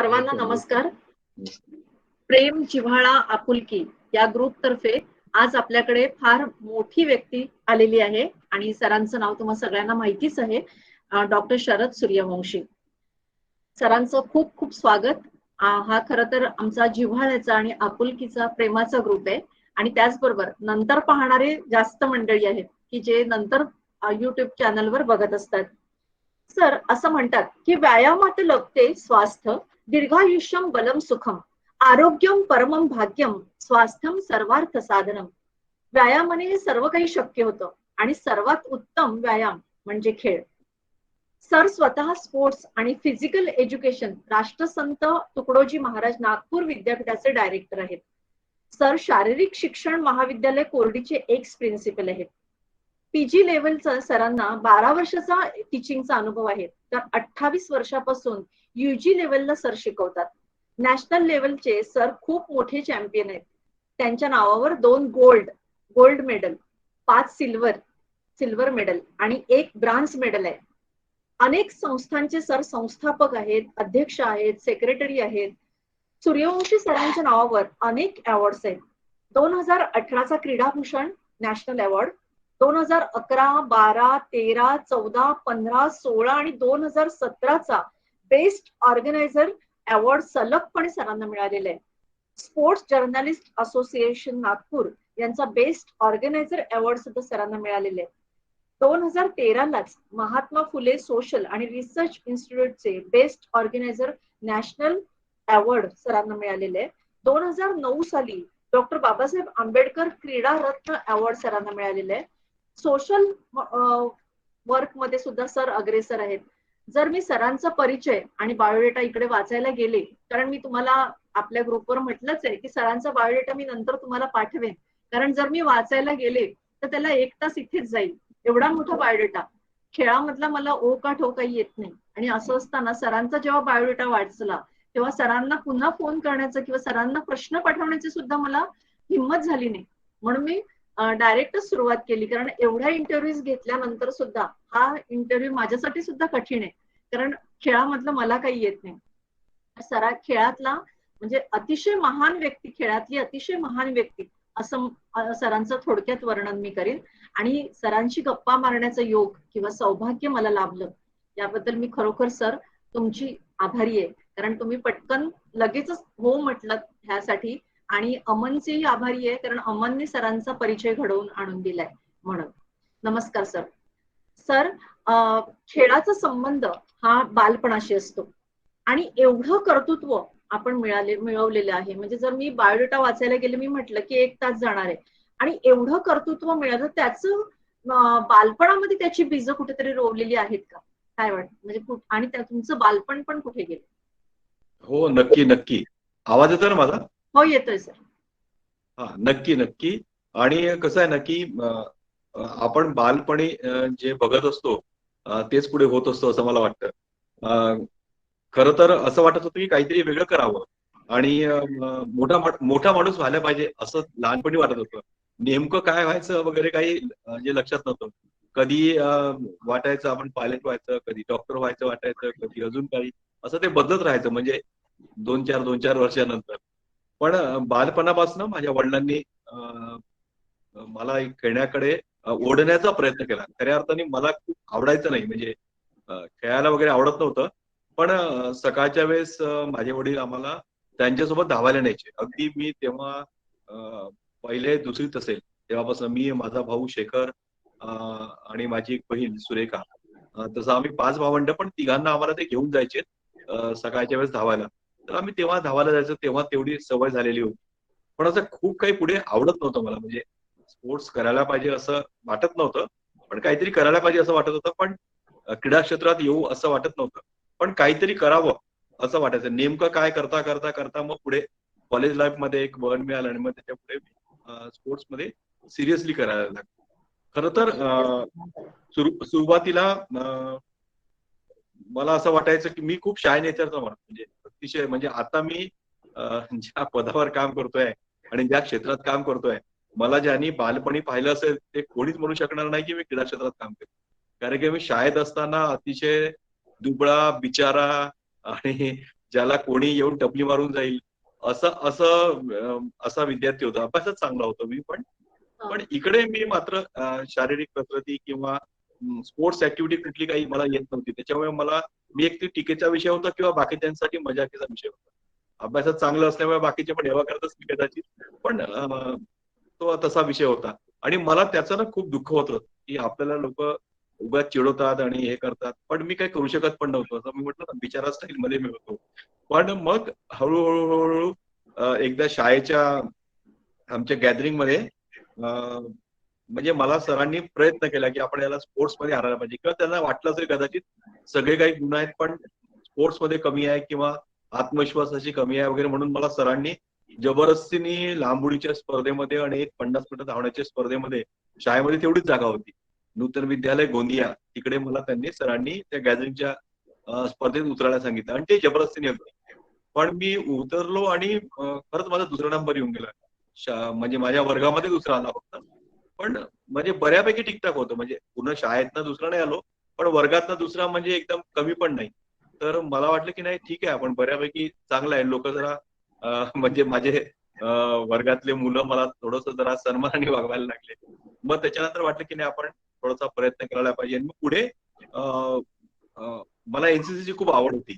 सर्वांना नमस्कार. प्रेम, जिव्हाळा, आपुलकी या ग्रुप तर्फे आज आपल्याकडे फार मोठी व्यक्ती आलेली आहे आणि सरांचं नाव तुम्हाला सगळ्यांना माहितीच आहे. डॉक्टर शरद सूर्यवंशी सरांचं खूप खूप स्वागत. हा खरं तर आमचा जिव्हाळ्याचा आणि आपुलकीचा प्रेमाचा ग्रुप आहे आणि त्याचबरोबर नंतर पाहणारे जास्त मंडळी आहेत की जे नंतर युट्यूब चॅनलवर बघत असतात. सर असं म्हणतात की व्यायामात लभते स्वास्थ्य, दीर्घायुष्यम बलम सुखम, आरोग्यम परमम भाग्यम, स्वास्थ्यम सर्वार्थ साधनम. व्यायामाने हे सर्व काही शक्य होतं आणि सर्वात उत्तम व्यायाम म्हणजे खेळ. सर स्वतः स्पोर्ट्स आणि फिजिकल एज्युकेशन राष्ट्रसंत तुकडोजी महाराज नागपूर विद्यापीठाचे डायरेक्टर आहेत. सर शारीरिक शिक्षण महाविद्यालय कोर्डीचे एक्स प्रिन्सिपल आहेत. पीजी लेवलचा सरांना 12 वर्षाचा टीचिंगचा अनुभव आहे, तर 28 वर्षापासून युजी लेवलला सर शिकवतात. नॅशनल लेवलचे सर खूप मोठे चॅम्पियन आहेत. त्यांच्या नावावर 2 गोल्ड मेडल, 5 सिल्वर मेडल आणि 1 ब्रांझ मेडल आहे. अनेक संस्थांचे सर संस्थापक आहेत, अध्यक्ष आहेत, सेक्रेटरी आहेत. सूर्यवंशी सरांच्या नावावर अनेक अवॉर्ड्स आहेत. 2018चा क्रीडाभूषण नॅशनल अवॉर्ड, 2011, 12, 13, 14, 15, 16 आणि 2017चा बेस्ट ऑर्गनायझर अवॉर्ड सलगपणे सरांना मिळालेला आहे. स्पोर्ट्स जर्नलिस्ट असोसिएशन नागपूर यांचा बेस्ट ऑर्गनायझर अवॉर्ड सुद्धा सरांना मिळालेले आहे. 2013लाच महात्मा फुले सोशल आणि रिसर्च इन्स्टिट्यूटचे बेस्ट ऑर्गनायझर नॅशनल अवॉर्ड सरांना मिळालेले आहे. 2009 साली डॉक्टर बाबासाहेब आंबेडकर क्रीडा रत्न अवॉर्ड सरांना मिळालेले आहे. सोशल वर्क मध्ये सुद्धा सर अग्रेसर आहेत. जर मी सरांचा परिचय आणि बायोडेटा इकडे वाचायला गेले, कारण मी तुम्हाला आपल्या ग्रुपवर म्हटलंच आहे की सरांचा बायोडेटा मी नंतर तुम्हाला पाठवेन, कारण जर मी वाचायला गेले तर त्याला 1 तास इथेच जाईल, एवढा मोठा बायोडेटा. खेळामधला मला ओ का ठो काही येत नाही आणि असं असताना सरांचा जेव्हा बायोडेटा वाचला तेव्हा सरांना पुन्हा फोन करण्याचं किंवा सरांना प्रश्न पाठवण्याची सुद्धा मला हिंमत झाली नाही. म्हणून मी डायरेक्टच सुरुवात केली, कारण एवढ्या इंटरव्ह्यूज घेतल्यानंतर सुद्धा हा इंटरव्ह्यू माझ्यासाठी सुद्धा कठीण आहे, कारण खेळामधलं मला काही येत नाही. खेळातला म्हणजे अतिशय महान व्यक्ती, खेळातली अतिशय महान व्यक्ती असं सरांचं थोडक्यात वर्णन मी करीन. आणि सरांशी गप्पा मारण्याचं योग किंवा सौभाग्य मला लाभलं, याबद्दल मी खरोखर सर तुमची आभारी आहे, कारण तुम्ही पटकन लगेचच हो म्हटलं ह्यासाठी. आणि अमनचेही आभारी आहे, कारण अमनने सरांचा परिचय घडवून आणून दिलाय म्हणून. नमस्कार सर. सर खेळाचा संबंध हा बालपणाशी असतो आणि एवढं कर्तृत्व आपण मिळवलेलं आहे. म्हणजे जर मी बायोडेटा वाचायला गेले, मी म्हटलं की 1 तास जाणार आहे आणि एवढं कर्तृत्व मिळालं, त्याचं बालपणामध्ये त्याची बीज कुठेतरी रोवलेली आहेत का, काय वाटतं? म्हणजे आणि तुमचं बालपण पण कुठे गेलं? हो, नक्की नक्की. आवाज येतोय ना माझा? हो, येतोय सर. हा, नक्की नक्की. आणि कसं आहे ना की आपण बालपणी जे बघत असतो तेच पुढे होत असतो असं मला वाटतं. खरं तर असं वाटत होतं की काहीतरी वेगळं करावं आणि मोठा माणूस व्हायला पाहिजे असं लहानपणी वाटत होतं. नेमकं काय व्हायचं वगैरे काही जे लक्षात नव्हतं. कधी वाटायचं आपण पायलट व्हायचं, कधी डॉक्टर व्हायचं वाटायचं, कधी अजून काही, असं ते बदलत राहायचं म्हणजे 2-4 वर्षानंतर. पण बालपणापासून माझ्या वडिलांनी मला खेळण्याकडे ओढण्याचा प्रयत्न केला. खऱ्या अर्थाने मला खूप आवडायचं नाही, म्हणजे खेळायला वगैरे आवडत नव्हतं. पण सकाळच्या वेळेस माझे वडील आम्हाला त्यांच्यासोबत धावायला न्यायचे. अगदी मी तेव्हा पहिले दुसरीत असेल तेव्हापासून मी, माझा भाऊ शेखर आणि माझी एक बहीण सुरेखा, तसं आम्ही 5 भावंड, पण तिघांना आम्हाला ते घेऊन जायचे सकाळच्या वेळेस धावायला. तर आम्ही तेव्हा धावायला जायचो, तेव्हा तेवढी सवय झालेली होती. पण असं खूप काही पुढे आवडत नव्हतं मला, म्हणजे स्पोर्ट्स करायला पाहिजे असं वाटत नव्हतं, पण काहीतरी करायला पाहिजे असं वाटत होतं. पण क्रीडा क्षेत्रात येऊ असं वाटत नव्हतं, पण काहीतरी करावं असं वाटायचं. नेमकं काय करता करता करता मग पुढे कॉलेज लाईफ मध्ये एक बळ मिळालं आणि मग त्याच्या पुढे स्पोर्ट्स मध्ये सिरियसली करायला लागलं. खरं तर सुरुवातीला मला असं वाटायचं की मी खूप शाय नेचरचा माणूस, म्हणजे अतिशय, म्हणजे आता मी ज्या पदावर काम करतोय आणि ज्या क्षेत्रात काम करतोय, मला ज्यांनी बालपणी पाहिलं असेल ते कोणीच म्हणू शकणार नाही की मी क्रीडा क्षेत्रात काम करतो. कारण की मी शाळेत असताना अतिशय दुबळा बिचारा आणि ज्याला कोणी येऊन टपली मारून जाईल असा विद्यार्थी होता. अभ्यासात चांगला होतो मी पण इकडे मी मात्र शारीरिक कसरती किंवा स्पोर्ट्स ऍक्टिव्हिटी कुठली काही मला येत नव्हती. त्याच्यामुळे मी एक टीकेचा विषय होता किंवा बाकीच्यांसाठी मजाकीचा विषय होता. अभ्यासात चांगलं असल्यामुळे बाकीचे पण हेवा करत असतील कदाचित, पण तो तसा विषय होता. आणि मला त्याचं ना खूप दुःख होतं की आपल्याला लोक उगाच चिडवतात आणि हे करतात, पण मी काही करू शकत पण नव्हतो. असं मी म्हटलं ना, बिचारा स्टाईल मध्ये मी होतो. पण मग हळूहळू एकदा शाळेच्या आमच्या गॅदरिंग मध्ये म्हणजे मला सरांनी प्रयत्न केला की आपण याला स्पोर्ट्स मध्ये आणायला पाहिजे, किंवा त्यांना वाटलं असेल कदाचित सगळे काही गुण आहेत पण स्पोर्ट्स मध्ये कमी आहे किंवा आत्मविश्वासाची कमी आहे वगैरे, म्हणून मला सरांनी जबरदस्तीने लांब उडीच्या स्पर्धेमध्ये आणि एक 50 मीटर धावण्याच्या स्पर्धेमध्ये, शाळेमध्ये तेवढीच जागा होती, नूतन विद्यालय गोंदिया, तिकडे मला सरांनी त्या गॅदरिंगच्या स्पर्धेत उतरायला सांगितलं आणि ते जबरदस्तीने होते. पण मी उतरलो आणि खरंच माझा दुसरा नंबर येऊन गेला. म्हणजे माझ्या वर्गामध्ये दुसरा आला फक्त, पण म्हणजे बऱ्यापैकी ठीकठाक होतं. म्हणजे पूर्ण शाळेतनं दुसरा नाही आलो, पण वर्गातनं दुसरा म्हणजे एकदम कमी पण नाही. तर मला वाटलं की नाही ठीक आहे, आपण बऱ्यापैकी चांगलं आहे. लोक जरा म्हणजे माझे वर्गातले मुलं मला थोडंसं जरा सन्मानाने वागवायला लागले. मग त्याच्यानंतर वाटलं की नाही आपण थोडासा प्रयत्न करायला पाहिजे. आणि मग पुढे मला एनसीसीची खूप आवड होती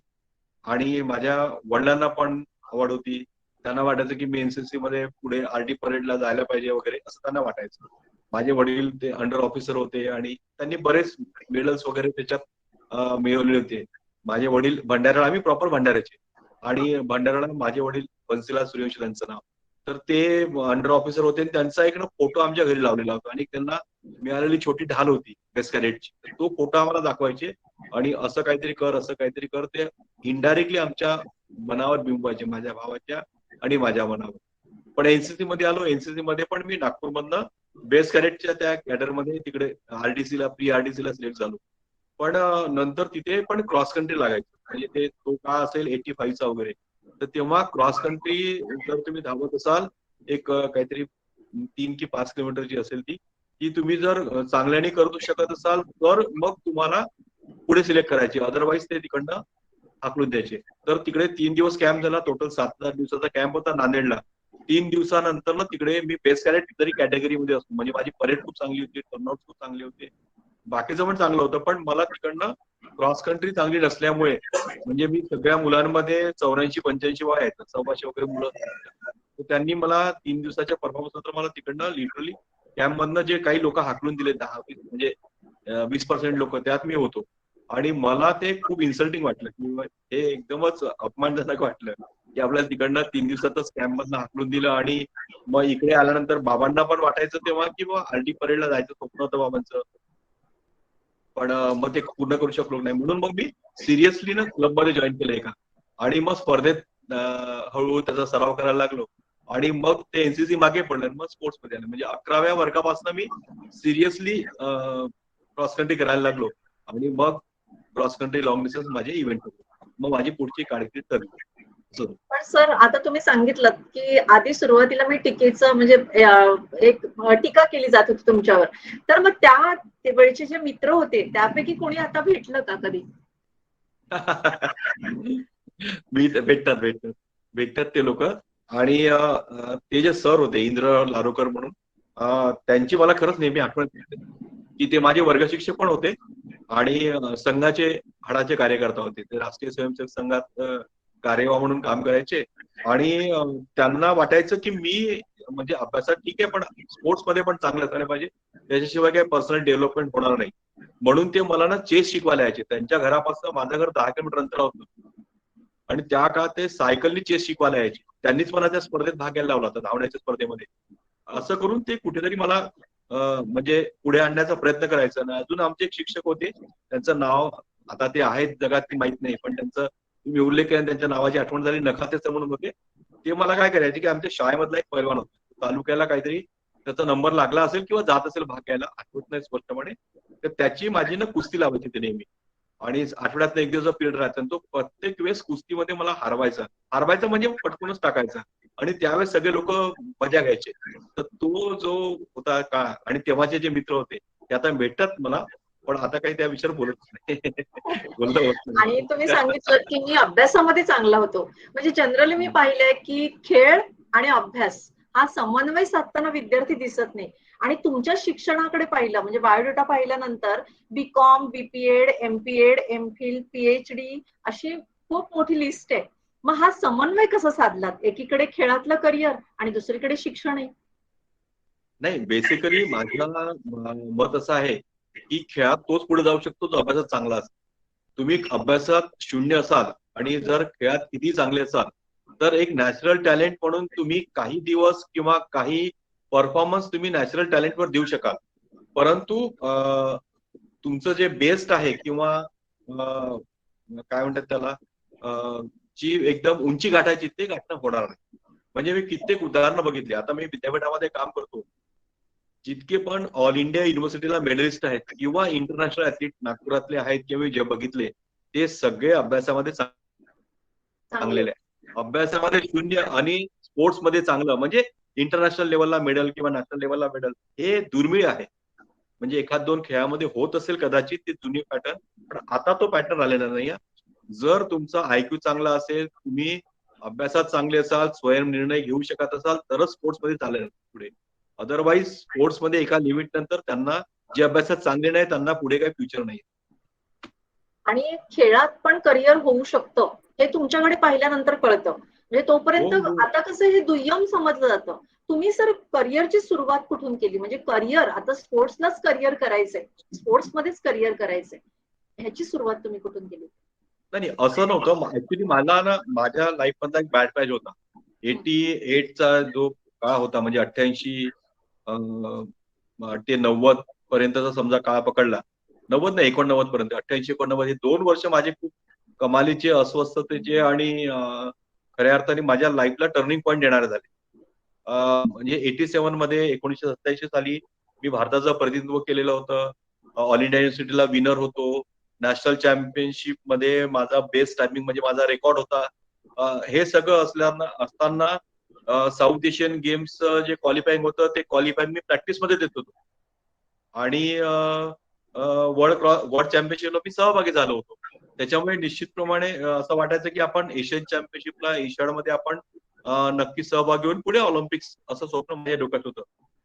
आणि माझ्या वडिलांना पण आवड होती. त्यांना वाटायचं की मी एनसीसी मध्ये पुढे आरटी परेडला जायला पाहिजे वगैरे, असं त्यांना वाटायचं. माझे वडील ते अंडर ऑफिसर होते आणि त्यांनी बरेच मेडल्स वगैरे त्याच्यात मिळवले होते. माझे वडील भंडारा, आम्ही प्रॉपर भंडाऱ्याचे, आणि भंडाराला माझे वडील बन्सीलाल सूर्यवंशी त्यांचं नाव. तर ते अंडर ऑफिसर होते आणि त्यांचा एक फोटो आमच्या घरी लावलेला होता आणि त्यांना मिळालेली छोटी ढाल होती बेस्कॅरेटची, तो फोटो आम्हाला दाखवायचे आणि असं काहीतरी कर, असं काहीतरी कर. ते इनडायरेक्टली आमच्या मनावर बिंबवायचे, माझ्या भावाच्या आणि माझ्या मनावर. पण एनसीसी मध्ये आलो. एनसीसी मध्ये पण मी नागपूरमधनं बेस्ट कॅडेटच्या त्या कॅडरमध्ये तिकडे आरडीसीला, प्री आरडीसीला सिलेक्ट झालो. पण नंतर तिथे पण क्रॉस कंट्री लागायचं, म्हणजे तो का असेल 85चा वगैरे. तर तेव्हा क्रॉस कंट्री जर तुम्ही धावत असाल एक काहीतरी 3 की 5 किलोमीटरची असेल ती तुम्ही जर चांगल्याने करू शकत असाल तर मग तुम्हाला पुढे सिलेक्ट करायची, अदरवाईज ते तिकडनं हाकलून द्यायचे. तर तिकडे 3 दिवस कॅम्प झाला. टोटल 7 दिवसाचा कॅम्प होता नांदेडला. 3 दिवसानंतर ना तिकडे मी बेस्ट कॅडेट तरी कॅटेगरीमध्ये असतो, म्हणजे माझी परेड खूप चांगली होती, टर्नआउट खूप चांगले होते, बाकीचं पण चांगलं होतं. पण मला तिकडनं क्रॉस कंट्री चांगली नसल्यामुळे, म्हणजे मी सगळ्या मुलांमध्ये 84-85 वय आहेत, 1,600 वगैरे मुलं असतात. तर त्यांनी मला 3 दिवसाच्या परफॉर्मन्स नंतर मला तिकडनं लिटरली कॅम्प मधनं जे काही लोक हाकलून दिले, 10-20 म्हणजे 20% लोक, त्यात मी होतो. आणि मला ते खूप इन्सल्टिंग वाटलं की हे एकदमच अपमानजनक वाटलं की आपल्याला तिकडनं 3 दिवसातच कॅम्प मधनं हाकलून दिलं. आणि मग इकडे आल्यानंतर बाबांना पण वाटायचं तेव्हा की आरडी परेडला जायचं स्वप्न होतं बाबांचं, पण मग ते पूर्ण करू शकलो नाही. म्हणून मग मी सिरियसली ना क्लबमध्ये जॉईन केलं एका, आणि मग स्पर्धेत हळूहळू त्याचा सराव करायला लागलो. आणि मग ते एनसीसी मागे पडलं, मग स्पोर्ट्स मध्ये आलं. म्हणजे 11व्या वर्गापासून मी सिरियसली क्रॉस कंट्री करायला लागलो. आणि मग क्रॉस कंट्री लॉंग डिस्टन्स माझे इव्हेंट होते. मग माझी पुढची कारकीर्द ठरली. पण सर, आता तुम्ही सांगितलं की आधी सुरुवातीला मी टीकेचं म्हणजे एक टीका केली जात होती तुमच्यावर, तर मग त्या वेळचे जे मित्र होते त्यापैकी कोणी आता भेटलं का कधी? मी भेटतात भेटतात भेटतात ते लोक. आणि ते जे सर होते इंद्र लारोकर म्हणून, त्यांची मला खरंच नेहमी आठवण येते की ते माझे वर्गशिक्षक पण होते आणि संघाचे हाडाचे कार्यकर्ता होते. ते राष्ट्रीय स्वयंसेवक संघात कार्यवाह म्हणून काम करायचे. आणि त्यांना वाटायचं की मी म्हणजे अभ्यासात ठीक आहे पण स्पोर्ट्स मध्ये पण चांगलं असायला पाहिजे, त्याच्याशिवाय काही पर्सनल डेव्हलपमेंट होणार नाही. म्हणून ते मला ना चेस शिकवायला यायचे. त्यांच्या घरापासून माझं घर 10 किलोमीटर अंतरावर होतं आणि त्या काळात ते सायकलनी चेस शिकवायला यायचे. त्यांनीच मला त्या स्पर्धेत भाग घ्यायला लावला होता, धावण्याच्या स्पर्धेमध्ये. असं करून ते कुठेतरी मला म्हणजे पुढे आणण्याचा प्रयत्न करायचा. आणि अजून आमचे एक शिक्षक होते, त्यांचं नाव आता ते आहेत जगात ते माहित नाही, पण त्यांचं तुम्ही उल्लेख केला, त्यांच्या नावाची आठवण झाली, नखाते म्हणून होते. ते मला काय करायचे की आमच्या शाळेमधला एक पैलवान होता, तालुक्याला काहीतरी त्याचा नंबर लागला असेल किंवा जात असेल भाग घ्यायला, आठवत नाही स्पष्टपणे. तर त्याची माझी ना कुस्ती लावायची ते नेहमी. आणि आठवड्यात एक दिवस पिरियड राहायचा, आणि तो प्रत्येक वेळेस कुस्तीमध्ये मला हरवायचा म्हणजे पटकूनच टाकायचा. आणि त्यावेळेस सगळे लोक मजा घ्यायचे. तर तो जो होता काळ, आणि तेव्हाचे जे मित्र होते ते आता भेटतात मला. पण आता काही त्या विषयावर बोलत नाही. बोलणं होत नाही. आणि तुम्ही सांगितलं की मी अभ्यासामध्ये चांगला होतो. म्हणजे जनरली मी हम्म. पाहिलंय की खेळ आणि अभ्यास हा समन्वय साधताना विद्यार्थी दिसत नाही. आणि तुमच्या शिक्षणाकडे पाहिलं म्हणजे बायोडेटा पाहिल्यानंतर BCom, BPEd, MPEd, MPhil, PhD अशी खूप मोठी लिस्ट आहे. मग हा समन्वय कसा साधलात? एकीकडे खेळातलं करिअर आणि दुसरीकडे शिक्षणही. नाही, बेसिकली माझं मत असं आहे की खेळात तोच पुढे जाऊ शकतो जो अभ्यासात चांगला असेल. तुम्ही अभ्यासात शून्य असाल आणि जर खेळात किती चांगले असाल तर एक नॅचरल टॅलेंट म्हणून तुम्ही काही दिवस किंवा काही परफॉर्मन्स तुम्ही नॅचरल टॅलेंटवर देऊ शकाल. परंतु तुमचं जे बेस्ट आहे किंवा काय म्हणतात त्याला, जी एकदम उंची गाठायची ते गाठणं होणार नाही. म्हणजे मी कित्येक उदाहरणं बघितली. आता मी विद्यापीठामध्ये काम करतो. जितके पण ऑल इंडिया युनिव्हर्सिटीला मेडलिस्ट आहेत किंवा इंटरनॅशनल ऍथलीट नागपुरातले आहेत किंवा जे बघितले ते सगळे अभ्यासामध्ये चांगले. चांगलेले आहेत. अभ्यासामध्ये शून्य आणि स्पोर्ट्समध्ये चांगलं म्हणजे इंटरनॅशनल लेवलला मेडल किंवा नॅशनल लेवलला मेडल हे दुर्मिळ आहे. म्हणजे एखाद दोन खेळामध्ये होत असेल कदाचित ते जुनी पॅटर्न, पण आता तो पॅटर्न आलेला नाही. जर तुमचा आयक्यू चांगला असेल, तुम्ही अभ्यासात चांगले असाल, स्वयं निर्णय घेऊ शकत असाल तरच स्पोर्ट्समध्ये चालेल पुढे. अदरवाईज स्पोर्ट्समध्ये एका लिमिट नंतर त्यांना जे अभ्यासात चांगले नाही त्यांना पुढे काही फ्युचर नाही. आणि खेळात पण करिअर होऊ शकतं हे तुमच्याकडे पाहिल्यानंतर कळतं. म्हणजे हो तोपर्यंत हो. आता कसं हे दुय्यम समजलं जातं. तुम्ही सर करिअरची सुरुवात कुठून केली? म्हणजे करिअर आता स्पोर्ट्सलाच करिअर करायचंय, स्पोर्ट्समध्येच करिअर करायचंय, ह्याची सुरुवात तुम्ही कुठून केली? नाही नाही, असं नव्हतं. ऍक्च्युली मला ना माझ्या लाईफ मधला एक बॅड पॅच होता. 88चा जो काळ होता म्हणजे 88 ते 90 पर्यंतचा समजा काळ पकडला. 90 नाही 89 पर्यंत, 88-89 हे 2 वर्ष माझे खूप कमालीचे, अस्वस्थतेचे आणि खऱ्या अर्थाने माझ्या लाईफला टर्निंग पॉईंट देणारे झाले. म्हणजे 87 मध्ये 1987 साली मी भारताचं प्रतिनिधित्व केलेलं होतं. ऑल इंडिया युनिव्हर्सिटीला विनर होतो. नॅशनल चॅम्पियनशिप मध्ये माझा बेस्ट टायमिंग म्हणजे माझा रेकॉर्ड होता. हे सगळं असताना साऊथ एशियन गेम्स जे क्वालिफाईंग होतं ते क्वालिफाईंग मी प्रॅक्टिसमध्ये देत होतो. आणि वर्ल्ड चॅम्पियनशिपला मी सहभागी झालो होतो. त्याच्यामुळे निश्चितप्रमाणे असं वाटायचं की आपण एशियन चॅम्पियनशिपला एशियाडमध्ये आपण नक्की सहभागी होऊन पुढे ऑलिम्पिक्स असं स्वप्न माझ्या डोक्यात होतं.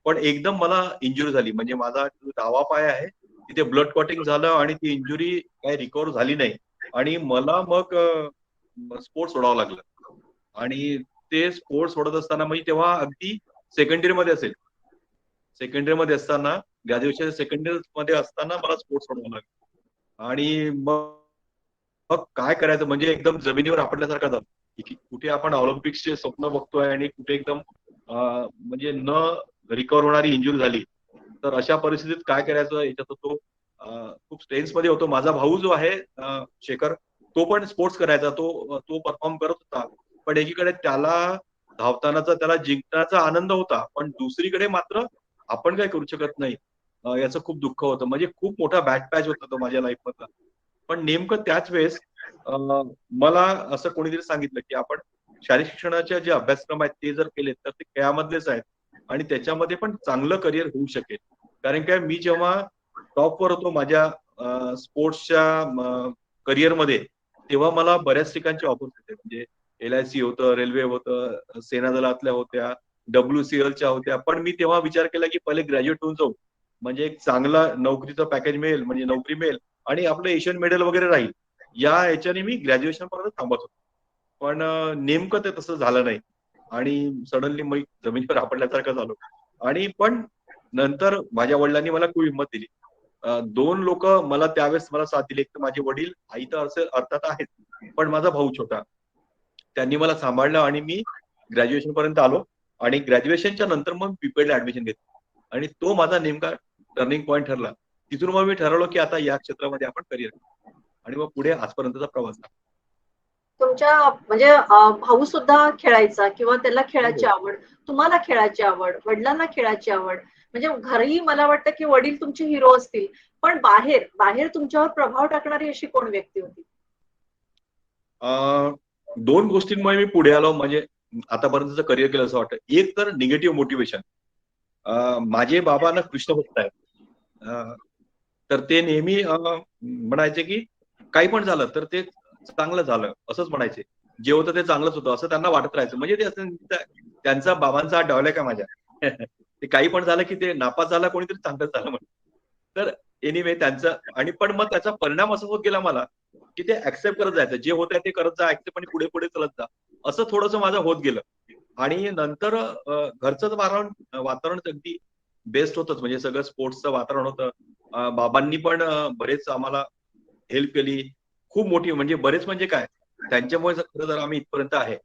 पण एकदम मला इंजुरी झाली. म्हणजे माझा जो डावा पाय आहे तिथे ब्लड क्लॉटिंग झालं आणि ती इंजुरी काही रिकव्हर झाली नाही. आणि मला मग स्पोर्ट्स सोडावं लागलं. आणि ते स्पोर्ट्स सोडत असताना म्हणजे तेव्हा अगदी सेकंडरी मध्ये असेल, सेकंडरी मध्ये असताना, ग्रॅज्युएशन सेकंडरी मध्ये असताना मला स्पोर्ट्स सोडावं लागलं. आणि मग मग काय करायचं म्हणजे एकदम जमिनीवर आपटल्यासारखं झालं की कुठे आपण ऑलिम्पिक्सचे स्वप्न बघतोय आणि कुठे एकदम म्हणजे न रिकव्हर होणारी इंजुरी झाली. तर अशा परिस्थितीत काय करायचं याच्यात तो खूप स्ट्रेन्स मध्ये होतो. माझा भाऊ जो आहे शेखर, तो पण स्पोर्ट्स करायचा, तो तो परफॉर्म करत होता. पण एकीकडे त्याला धावतानाचा त्याला जिंकण्याचा आनंद होता, पण दुसरीकडे मात्र आपण काय करू शकत नाही याचं खूप दुःख होतं. म्हणजे खूप मोठा बॅड पॅच होता तो माझ्या लाईफ मधला. पण नेमकं त्याच वेळेस मला असं कोणीतरी सांगितलं की आपण शारीरिक शिक्षणाचे जे अभ्यासक्रम आहेत ते जर केले तर ते खेळामधलेच आहेत आणि त्याच्यामध्ये पण चांगलं करिअर होऊ शकेल. कारण काय मी जेव्हा टॉपवर होतो माझ्या स्पोर्ट्सच्या करिअरमध्ये तेव्हा मला बऱ्याच ठिकाणचे ऑफर्स होते. म्हणजे LIC होतं, रेल्वे होतं, सेना दलातल्या होत्या, WCLच्या होत्या. पण मी तेव्हा विचार केला की पहिले ग्रॅज्युएट होऊन जाऊ, म्हणजे एक चांगला नोकरीचं पॅकेज मिळेल, म्हणजे नोकरी मिळेल आणि आपलं एशियन मेडल वगैरे राहील. या ह्याच्याने मी ग्रॅज्युएशन पर्यंत थांबत होतो. पण नेमकं ते तसं झालं नाही आणि सडनली मी जमिनीवर आपटल्यासारखं झालो. आणि पण नंतर माझ्या वडिलांनी मला खूप हिंमत दिली. 2 लोक मला त्यावेळेस मला साथ दिली. एक तर माझे वडील, आई तर असेल अर्थात आहेत, पण माझा भाऊ छोटा, त्यांनी मला सांभाळलं आणि मी ग्रॅज्युएशन पर्यंत आलो. आणि ग्रॅज्युएशनच्या नंतर मग बीपीएडला ऍडमिशन घेतली आणि तो माझा नेमका टर्निंग पॉईंट ठरला. तिथून मग मी ठरवलं की आता या क्षेत्रामध्ये आपण करिअर आणि मग पुढे आजपर्यंतचा प्रवास. तुमच्या म्हणजे भाऊ सुद्धा खेळायचा किंवा त्याला हो खेळाची हो. आवड, तुम्हाला खेळाची आवड, वडिलांना खेळाची आवड. म्हणजे घरी मला वाटतं की वडील तुमचे हिरो असतील, पण बाहेर बाहेर तुमच्यावर प्रभाव टाकणारी अशी कोण व्यक्ती होती? 2 गोष्टींमुळे मी पुढे आलो म्हणजे आतापर्यंतचं करिअर केलं असं वाटतं. एक तर निगेटिव्ह मोटिवेशन. माझे बाबा ना कृष्ण भक्त आहेत. तर ते नेहमी म्हणायचे की काही पण झालं तर ते चांगलं झालं असंच म्हणायचे. जे होतं ते चांगलंच होतं असं त्यांना वाटत राहायचं. म्हणजे ते असं त्यांचा बाबांचा डायलॉग आहे माझ्या. ते काही पण झालं की ते नापास झाला कोणीतरी चांगलंच झालं म्हणून. तर एनिवे त्यांचं आणि पण मग त्याचा परिणाम असा होत गेला मला, की ते ऍक्सेप्ट करत जायचं. जे होतंय ते करत जा, ऍक्सेप्ट आणि पुढे पुढे चलत जा. असं थोडंसं माझं होत गेलं. आणि नंतर घरचं वातावरण अगदी बेस्ट होतंच. म्हणजे सगळं स्पोर्ट्सचं वातावरण होतं. बाबांनी पण बरेच आम्हाला हेल्प केली. खूप मोठी म्हणजे बरेच म्हणजे काय, त्यांच्यामुळे खरं जर आम्ही इथपर्यंत आहे.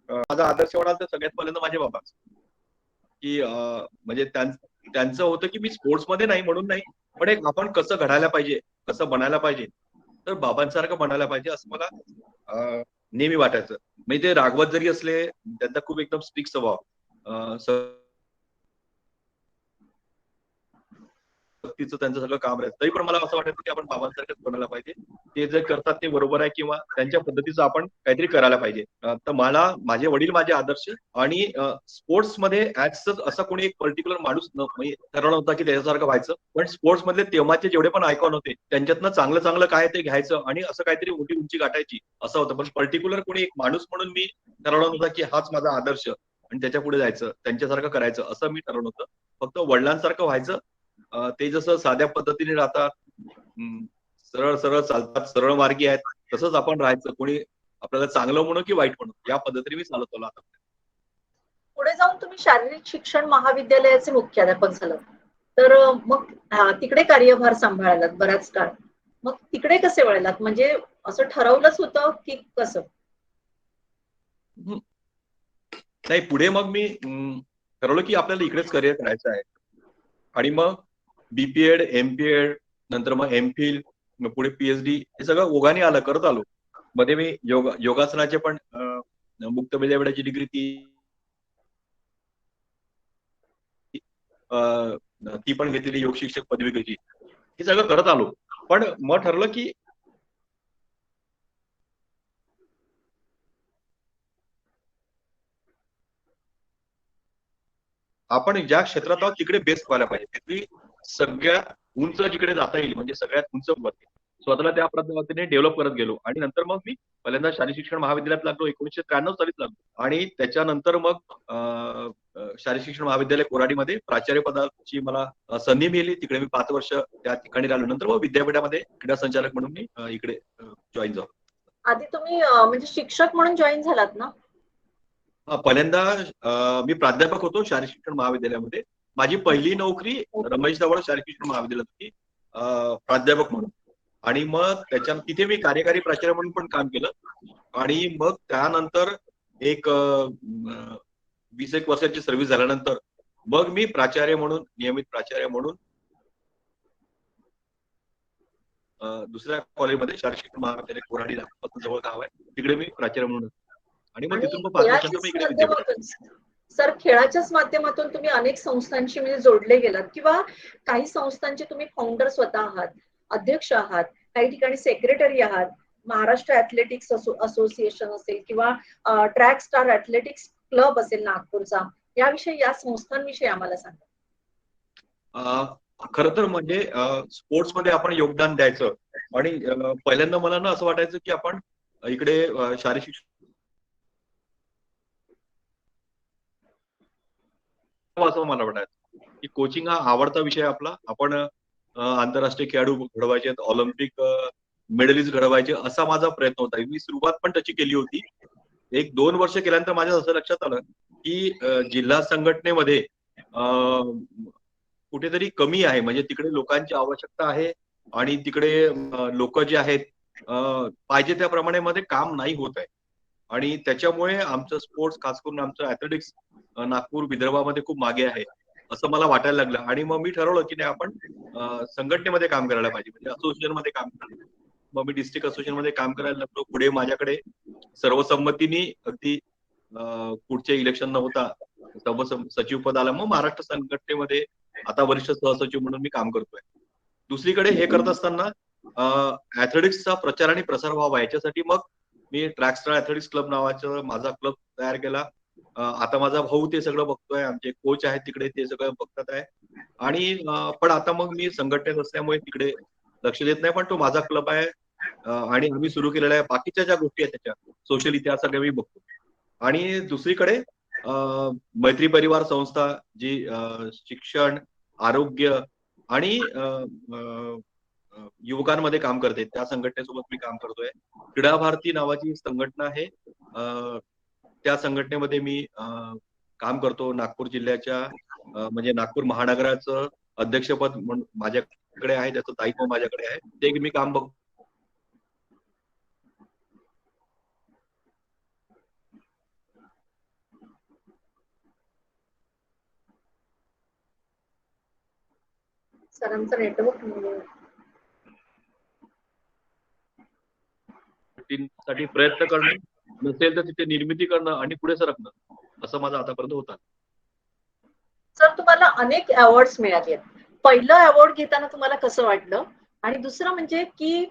माझा आदर्श म्हणाल तर सगळ्यात पहिल्यांदा माझे बाबा, की म्हणजे त्यांचं होतं की मी स्पोर्ट्समध्ये नाही म्हणून नाही, पण एक आपण कसं घडायला पाहिजे, कसं बनायला पाहिजे, तर बाबांसारखं बनायला पाहिजे असं मला नेहमी वाटायचं. म्हणजे ते रागवत जरी असले, त्यांचा खूप एकदम स्ट्रिक्ट स्वभाव. सक्तीचं त्यांचं सगळं काम राहायचं. तरी पण मला असं वाटायचं की आपण बाबांसारखंच बनायला पाहिजे. ते जे करतात ते बरोबर आहे किंवा त्यांच्या पद्धतीचं आपण काहीतरी करायला पाहिजे. तर मला माझे वडील माझे आदर्श आणि स्पोर्ट्समध्ये ऍज सच असा कोणी एक पर्टिक्युलर माणूस म्हणजे ठरवला होता की त्याच्यासारखं व्हायचं. पण स्पोर्ट्स मधले तेव्हाचे जेवढे पण आयकॉन होते त्यांच्यातनं चांगलं चांगलं काय ते घ्यायचं आणि असं काहीतरी मोठी उंची गाठायची असं होतं. पण पर्टिक्युलर कोणी एक माणूस म्हणून मी ठरवलं होता की हाच माझा आदर्श आणि त्याच्या पुढे जायचं, त्यांच्यासारखं करायचं असं मी ठरवलं होतं. फक्त वडिलांसारखं व्हायचं. ते जसं साध्या पद्धतीने राहतात, सरळ सरळ चालतात, सरळ मार्गी आहेत, तसंच आपण राहायचं. कोणी आपल्याला चांगलं म्हणू की वाईट म्हणू या पद्धतीने मी चालत आलो आता. पुढे जाऊन तुम्ही शारीरिक शिक्षण महाविद्यालयाचे मुख्याध्यापक झालात. तर मग तिकडे कार्यभार सांभाळलात बराच काळ. मग तिकडे कसे वळलात? म्हणजे असं ठरवलंच होतं की कसं? हं. नाही पुढे मग मी ठरवलं की आपल्याला इकडेच करिअर करायचं आहे. आणि मग बीपीएड, एमपीएड, नंतर मग एमफिल, मग पुढे पीएचडी हे सगळं ओघाने आलं, करत आलो. मध्ये मी योगासनाचे पण मुक्त विद्यापीठाची डिग्री ती पण घेतलेली योग शिक्षक पदविकेची. हे सगळं करत आलो. पण मग ठरलं की आपण ज्या क्षेत्रात आहोत तिकडे बेस्ट व्हायला पाहिजे. तिथली सगळ्यात उंच जिकडे जाता येईल म्हणजे सगळ्यात उंच वरती. स्वतःला त्या पद्धतीने डेव्हलप करत गेलो आणि नंतर मग मी पहिल्यांदा शारीरिक शिक्षण महाविद्यालयात लागलो 1993 सालीच लागलो आणि त्याच्यानंतर मग शारीरिक शिक्षण महाविद्यालय कोराडीमध्ये प्राचार्य पदाची मला संधी मिळाली. तिकडे मी 5 वर्ष त्या ठिकाणी राहिलो. नंतर मग विद्यापीठामध्ये क्रीडा संचालक म्हणून मी इकडे जॉईन झालो. आधी तुम्ही म्हणजे शिक्षक म्हणून जॉईन झालात ना? पहिल्यांदा मी प्राध्यापक होतो शारीरिक शिक्षण महाविद्यालयामध्ये. माझी पहिली नोकरी रमेश दवळ शारीरिक शिक्षण महाविद्यालयात होती प्राध्यापक म्हणून. आणि मग तिथे मी कार्यकारी प्राचार्य म्हणून पण काम केलं. आणि मग त्यानंतर एक 20 एक वर्षाची सर्व्हिस झाल्यानंतर मग मी प्राचार्य म्हणून नियमित प्राचार्य म्हणून दुसऱ्या कॉलेजमध्ये शारीरिक शिक्षण महाविद्यालय कोराडीला जवळ गाव आहे तिकडे मी प्राचार्य म्हणून. आणि मग आणि तिथून मग 5 वर्षांतर खेळाच्याच मी इकडे विद्यापीठात. माध्यमातून सर, खेळाच्याच माध्यमातून तुम्ही अनेक संस्थांशी म्हणजे जोडले गेलात किंवा काही संस्थांचे तुम्ही फाउंडर स्वतः आहात, अध्यक्ष आहात, काही ठिकाणी सेक्रेटरी आहात. महाराष्ट्र ऍथलेटिक्स असोसिएशन असेल किंवा ट्रॅक स्टार ऍथलेटिक्स क्लब असेल नागपूरचा. याविषयी या संस्थांविषयी आम्हाला सांगा. खरं तर म्हणजे स्पोर्ट्समध्ये आपण योगदान द्यायचं आणि पहिल्यांदा मला ना असं वाटायचं की आपण इकडे शारीरिक शिक्षण असं मला वाटायचं की कोचिंग हा आवडता विषय आपला. आपण आंतरराष्ट्रीय खेळाडू घडवायचे, ऑलिम्पिक मेडलिस्ट घडवायचे असा माझा प्रयत्न होता. मी सुरुवात पण त्याची केली होती. 1-2 वर्ष केल्यानंतर माझ्या असं लक्षात आलं की जिल्हा संघटनेमध्ये कुठेतरी कमी आहे. म्हणजे तिकडे लोकांची आवश्यकता आहे आणि तिकडे लोक जे आहेत पाहिजे त्याप्रमाणे मध्ये काम नाही होत आहे. आणि त्याच्यामुळे आमचं स्पोर्ट्स खास करून आमचं ऍथलेटिक्स नागपूर विदर्भामध्ये खूप मागे आहे असं मला वाटायला लागलं. आणि मग मी ठरवलं की नाही आपण संघटनेमध्ये काम करायला पाहिजे म्हणजे असोसिएशन मध्ये काम करायला. मग मी डिस्ट्रिक्ट असोसिएशन मध्ये काम करायला लागलो. पुढे माझ्याकडे सर्वसंमतीने अगदी पुढचे इलेक्शन न होता सचिव पद आलं. मग महाराष्ट्र संघटनेमध्ये आता वरिष्ठ सहसचिव म्हणून मी काम करतोय. दुसरीकडे हे करत असताना ऍथलेटिक्सचा प्रचार आणि प्रसार व्हावा याच्यासाठी मग मी ट्रॅक स्टार ऍथलेटिक्स क्लब नावाचा माझा क्लब तयार केला. आता माझा भाऊ ते सगळं बघतोय. आमचे कोच आहेत तिकडे ते सगळं बघतात आहे. आणि पण आता मग मी संघटनेत असल्यामुळे तिकडे लक्ष देत नाही, पण तो माझा क्लब आहे आणि आम्ही सुरू केलेला आहे. बाकीच्या ज्या गोष्टी आहेत त्याच्या सोशली त्या सगळ्या मी बघतो. आणि दुसरीकडे मैत्री परिवार संस्था जी शिक्षण, आरोग्य आणि युवकांमध्ये काम करते, त्या संघटनेसोबत मी काम करतोय. क्रीडा भारती नावाची संघटना आहे. त्या संघटनेमध्ये मी काम करतो. नागपूर जिल्ह्याच्या म्हणजे नागपूर महानगराचं अध्यक्षपद माझ्याकडे आहे, त्याचं दायित्व माझ्याकडे आहे, ते मी काम बघतो. सरांचं नेटवर्क साठी प्रयत्न करणं, नसेल तर तिथे निर्मिती करणं आणि पुढे सरकणं, असं माझं आतापर्यंत होतं. सर, तुम्हाला अनेक अवॉर्ड्स मिळाले आहेत. पहिलं अवॉर्ड घेताना तुम्हाला कसं वाटलं, आणि दुसरं म्हणजे की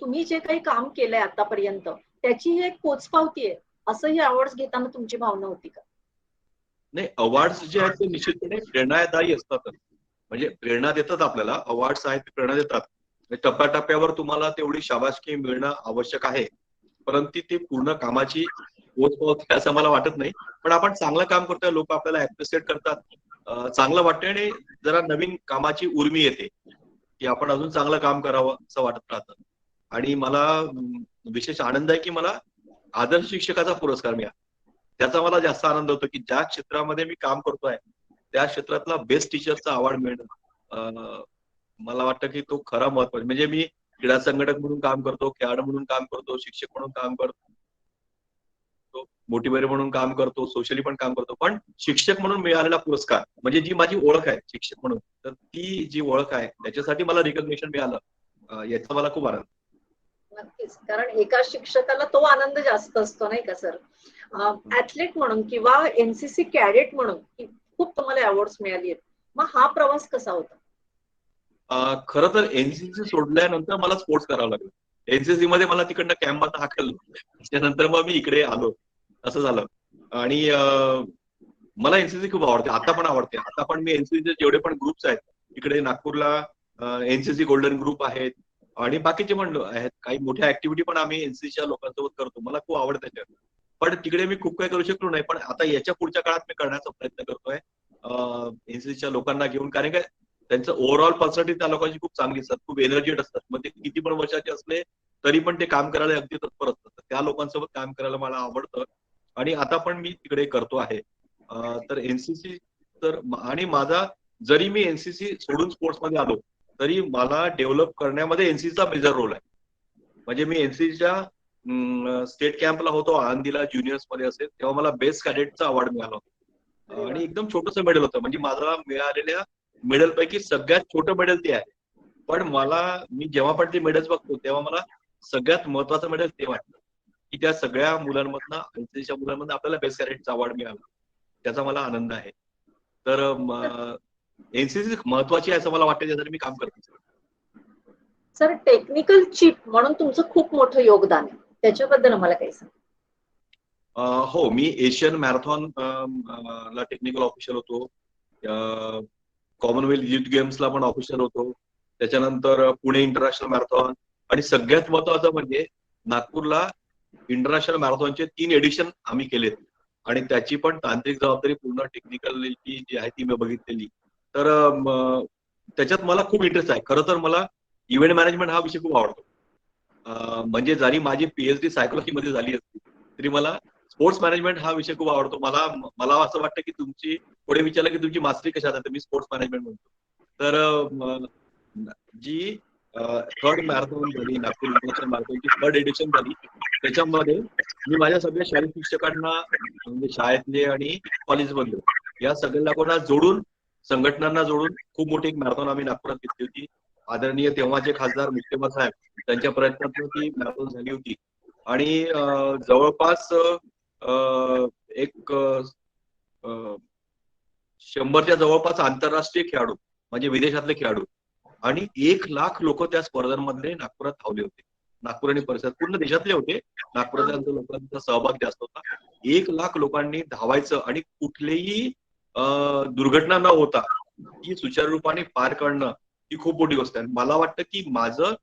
तुम्ही जे काही काम केलंय आतापर्यंत त्याची एक पोचपावती आहे, असं ही अवॉर्ड्स घेताना तुमची भावना होती का? नाही, अवॉर्ड्स जे आहेत ते निश्चितपणे प्रेरणादायी असतात. म्हणजे प्रेरणा देतात आपल्याला. अवॉर्ड्स आहेत ते प्रेरणा देतात. टप्प्याटप्प्यावर तुम्हाला तेवढी शाबासकी मिळणं आवश्यक आहे, परंतु ती पूर्ण कामाची पोचपावती असं मला वाटत नाही. पण आपण चांगलं काम करतोय, लोक आपल्याला ऍप्रिशिएट करतात, चांगलं वाटतं आणि जरा नवीन कामाची उर्मी येते की आपण अजून चांगलं काम करावं असं वाटत राहतं. आणि मला विशेष आनंद आहे की मला आदर्श शिक्षकाचा पुरस्कार मिळाला. त्याचा मला जास्त आनंद होतो की ज्या क्षेत्रामध्ये मी काम करतोय त्या क्षेत्रातला बेस्ट टीचरचा अवॉर्ड मिळणं, मला वाटतं की तो खरा महत्वाचा. म्हणजे मी क्रीडा संघटक म्हणून काम करतो, खेळाडू म्हणून काम करतो, शिक्षक म्हणून काम करतो, मोटिवेटर म्हणून काम करतो, सोशली पण काम करतो, पण शिक्षक म्हणून मिळालेला पुरस्कार म्हणजे जी माझी ओळख आहे शिक्षक म्हणून, तर ती जी ओळख आहे त्याच्यासाठी मला रिकॉग्निशन मिळालं, याचा मला खूप आनंद. नक्कीच, कारण एका शिक्षकाला तो आनंद जास्त असतो, नाही का सर? ऍथलीट म्हणून किंवा एनसीसी कॅडेट म्हणून खूप तुम्हाला अवॉर्ड्स मिळाली आहेत. मग हा प्रवास कसा होता? खरं तर एनसीसी सोडल्यानंतर मला स्पोर्ट्स करावं लागलं. एनसीसी मध्ये मला तिकडनं कॅम्पमध्ये हाकललं, त्याच्यानंतर मग मी इकडे आलो, असं झालं. आणि मला एनसीसी खूप आवडते, आता पण आवडते. आता पण मी एनसीसीचे जेवढे पण ग्रुप्स आहेत इकडे नागपूरला एनसीसी गोल्डन ग्रुप आहेत आणि बाकीचे पण आहेत, काही मोठ्या ऍक्टिव्हिटी पण आम्ही एनसीसीच्या लोकांसोबत करतो. मला खूप आवडतं त्याच्यात. पण तिकडे मी खूप काही करू शकलो नाही, पण आता याच्या पुढच्या काळात मी करण्याचा प्रयत्न करतोय एनसीसीच्या लोकांना घेऊन. कारण काय त्यांचं ओव्हरऑल पर्सनॅलिटी त्या लोकांची खूप चांगली असतात, खूप एनर्जेट असतात. मग ते किती पण वर्षाचे असले तरी पण ते काम करायला अगदी तत्पर असतात. त्या लोकांसोबत काम करायला मला आवडतं आणि आता पण मी तिकडे करतो आहे. तर एनसीसी तर आणि माझा जरी मी एनसीसी सोडून स्पोर्ट्स मध्ये आलो तरी मला डेव्हलप करण्यामध्ये एनसीसीचा मेजर रोल आहे. म्हणजे मी एनसीसीच्या स्टेट कॅम्पला होतो आळंदीला, ज्युनियर्स मध्ये असेल तेव्हा मला बेस्ट कॅडेटचा अवॉर्ड मिळाला होता आणि एकदम छोटंसं मेडल होतं. म्हणजे मला मिळालेल्या मेडल पैकी सगळ्यात छोटं मेडल ते आहे. पण मी जेव्हा पण ते मेडल्स बघतो तेव्हा मला सगळ्यात महत्वाचं मेडल ते वाटतं की त्या सगळ्या मुलांमधनं, एनसीसीच्या मुलांमधनं आपल्याला बेस्ट कॅडेटचा अवॉर्ड मिळाला, त्याचा मला आनंद आहे. तर एनसीसी महत्वाची आहे असं मला वाटतं, त्यासाठी मी काम करतो. सर, टेक्निकल चीफ म्हणून तुमचं खूप मोठं योगदान आहे, त्याच्याबद्दल मला काही सांगा. हो, मी एशियन मॅरेथॉन ला टेक्निकल ऑफिसर होतो, कॉमनवेल्थ युथ गेम्सला पण ऑफिसर होतो, त्याच्यानंतर पुणे इंटरनॅशनल मॅरेथॉन आणि सगळ्यात महत्वाचं म्हणजे नागपूरला इंटरनॅशनल मॅरेथॉनचे 3 एडिशन आम्ही केलेत आणि त्याची पण तांत्रिक जबाबदारी पूर्ण टेक्निकलिटी जी आहे ती मी बघितलेली. तर त्याच्यात मला खूप इंटरेस्ट आहे. खरं तर मला इव्हेंट मॅनेजमेंट हा विषय खूप आवडतो. म्हणजे जरी माझी पीएचडी सायकोलॉजी मध्ये झाली असती तरी मला स्पोर्ट्स मॅनेजमेंट हा विषय खूप आवडतो. मला असं वाटतं की तुमची पुढे विचारलं की तुमची मास्टरी कशात आहे, तर मी स्पोर्ट्स मॅनेजमेंट म्हणतो. तर जी थर्ड मॅरेथॉन झाली, नागपूर इंटरनॅशनल मॅरेथॉनची 3rd एडिशन झाली, त्याच्यामध्ये मी माझ्या सगळ्या शाळेत शिक्षकांना, म्हणजे शाळेतले आणि कॉलेजमधले या सगळ्या लोकांना जोडून, संघटनांना जोडून खूप मोठी एक मॅरेथॉन आम्ही नागपुरात घेतली होती. आदरणीय तेव्हाचे खासदार मुख्यमंत्री साहेब त्यांच्या प्रयत्नातून ती मॅरेथॉन झाली होती आणि जवळपास एक 100च्या जवळपास आंतरराष्ट्रीय खेळाडू म्हणजे विदेशातले खेळाडू आणि 1,00,000 लोक त्या स्पर्धांमध्ये नागपुरात धावले होते. नागपूर आणि परिसरात पूर्ण देशातले होते, नागपुरातल्या लोकांचा सहभाग जास्त होता. 1,00,000 लोकांनी धावायचं आणि कुठलीही दुर्घटना न होता ती सुचारू रूपाने पार करणं ही खूप मोठी गोष्ट आहे. मला वाटतं की माझं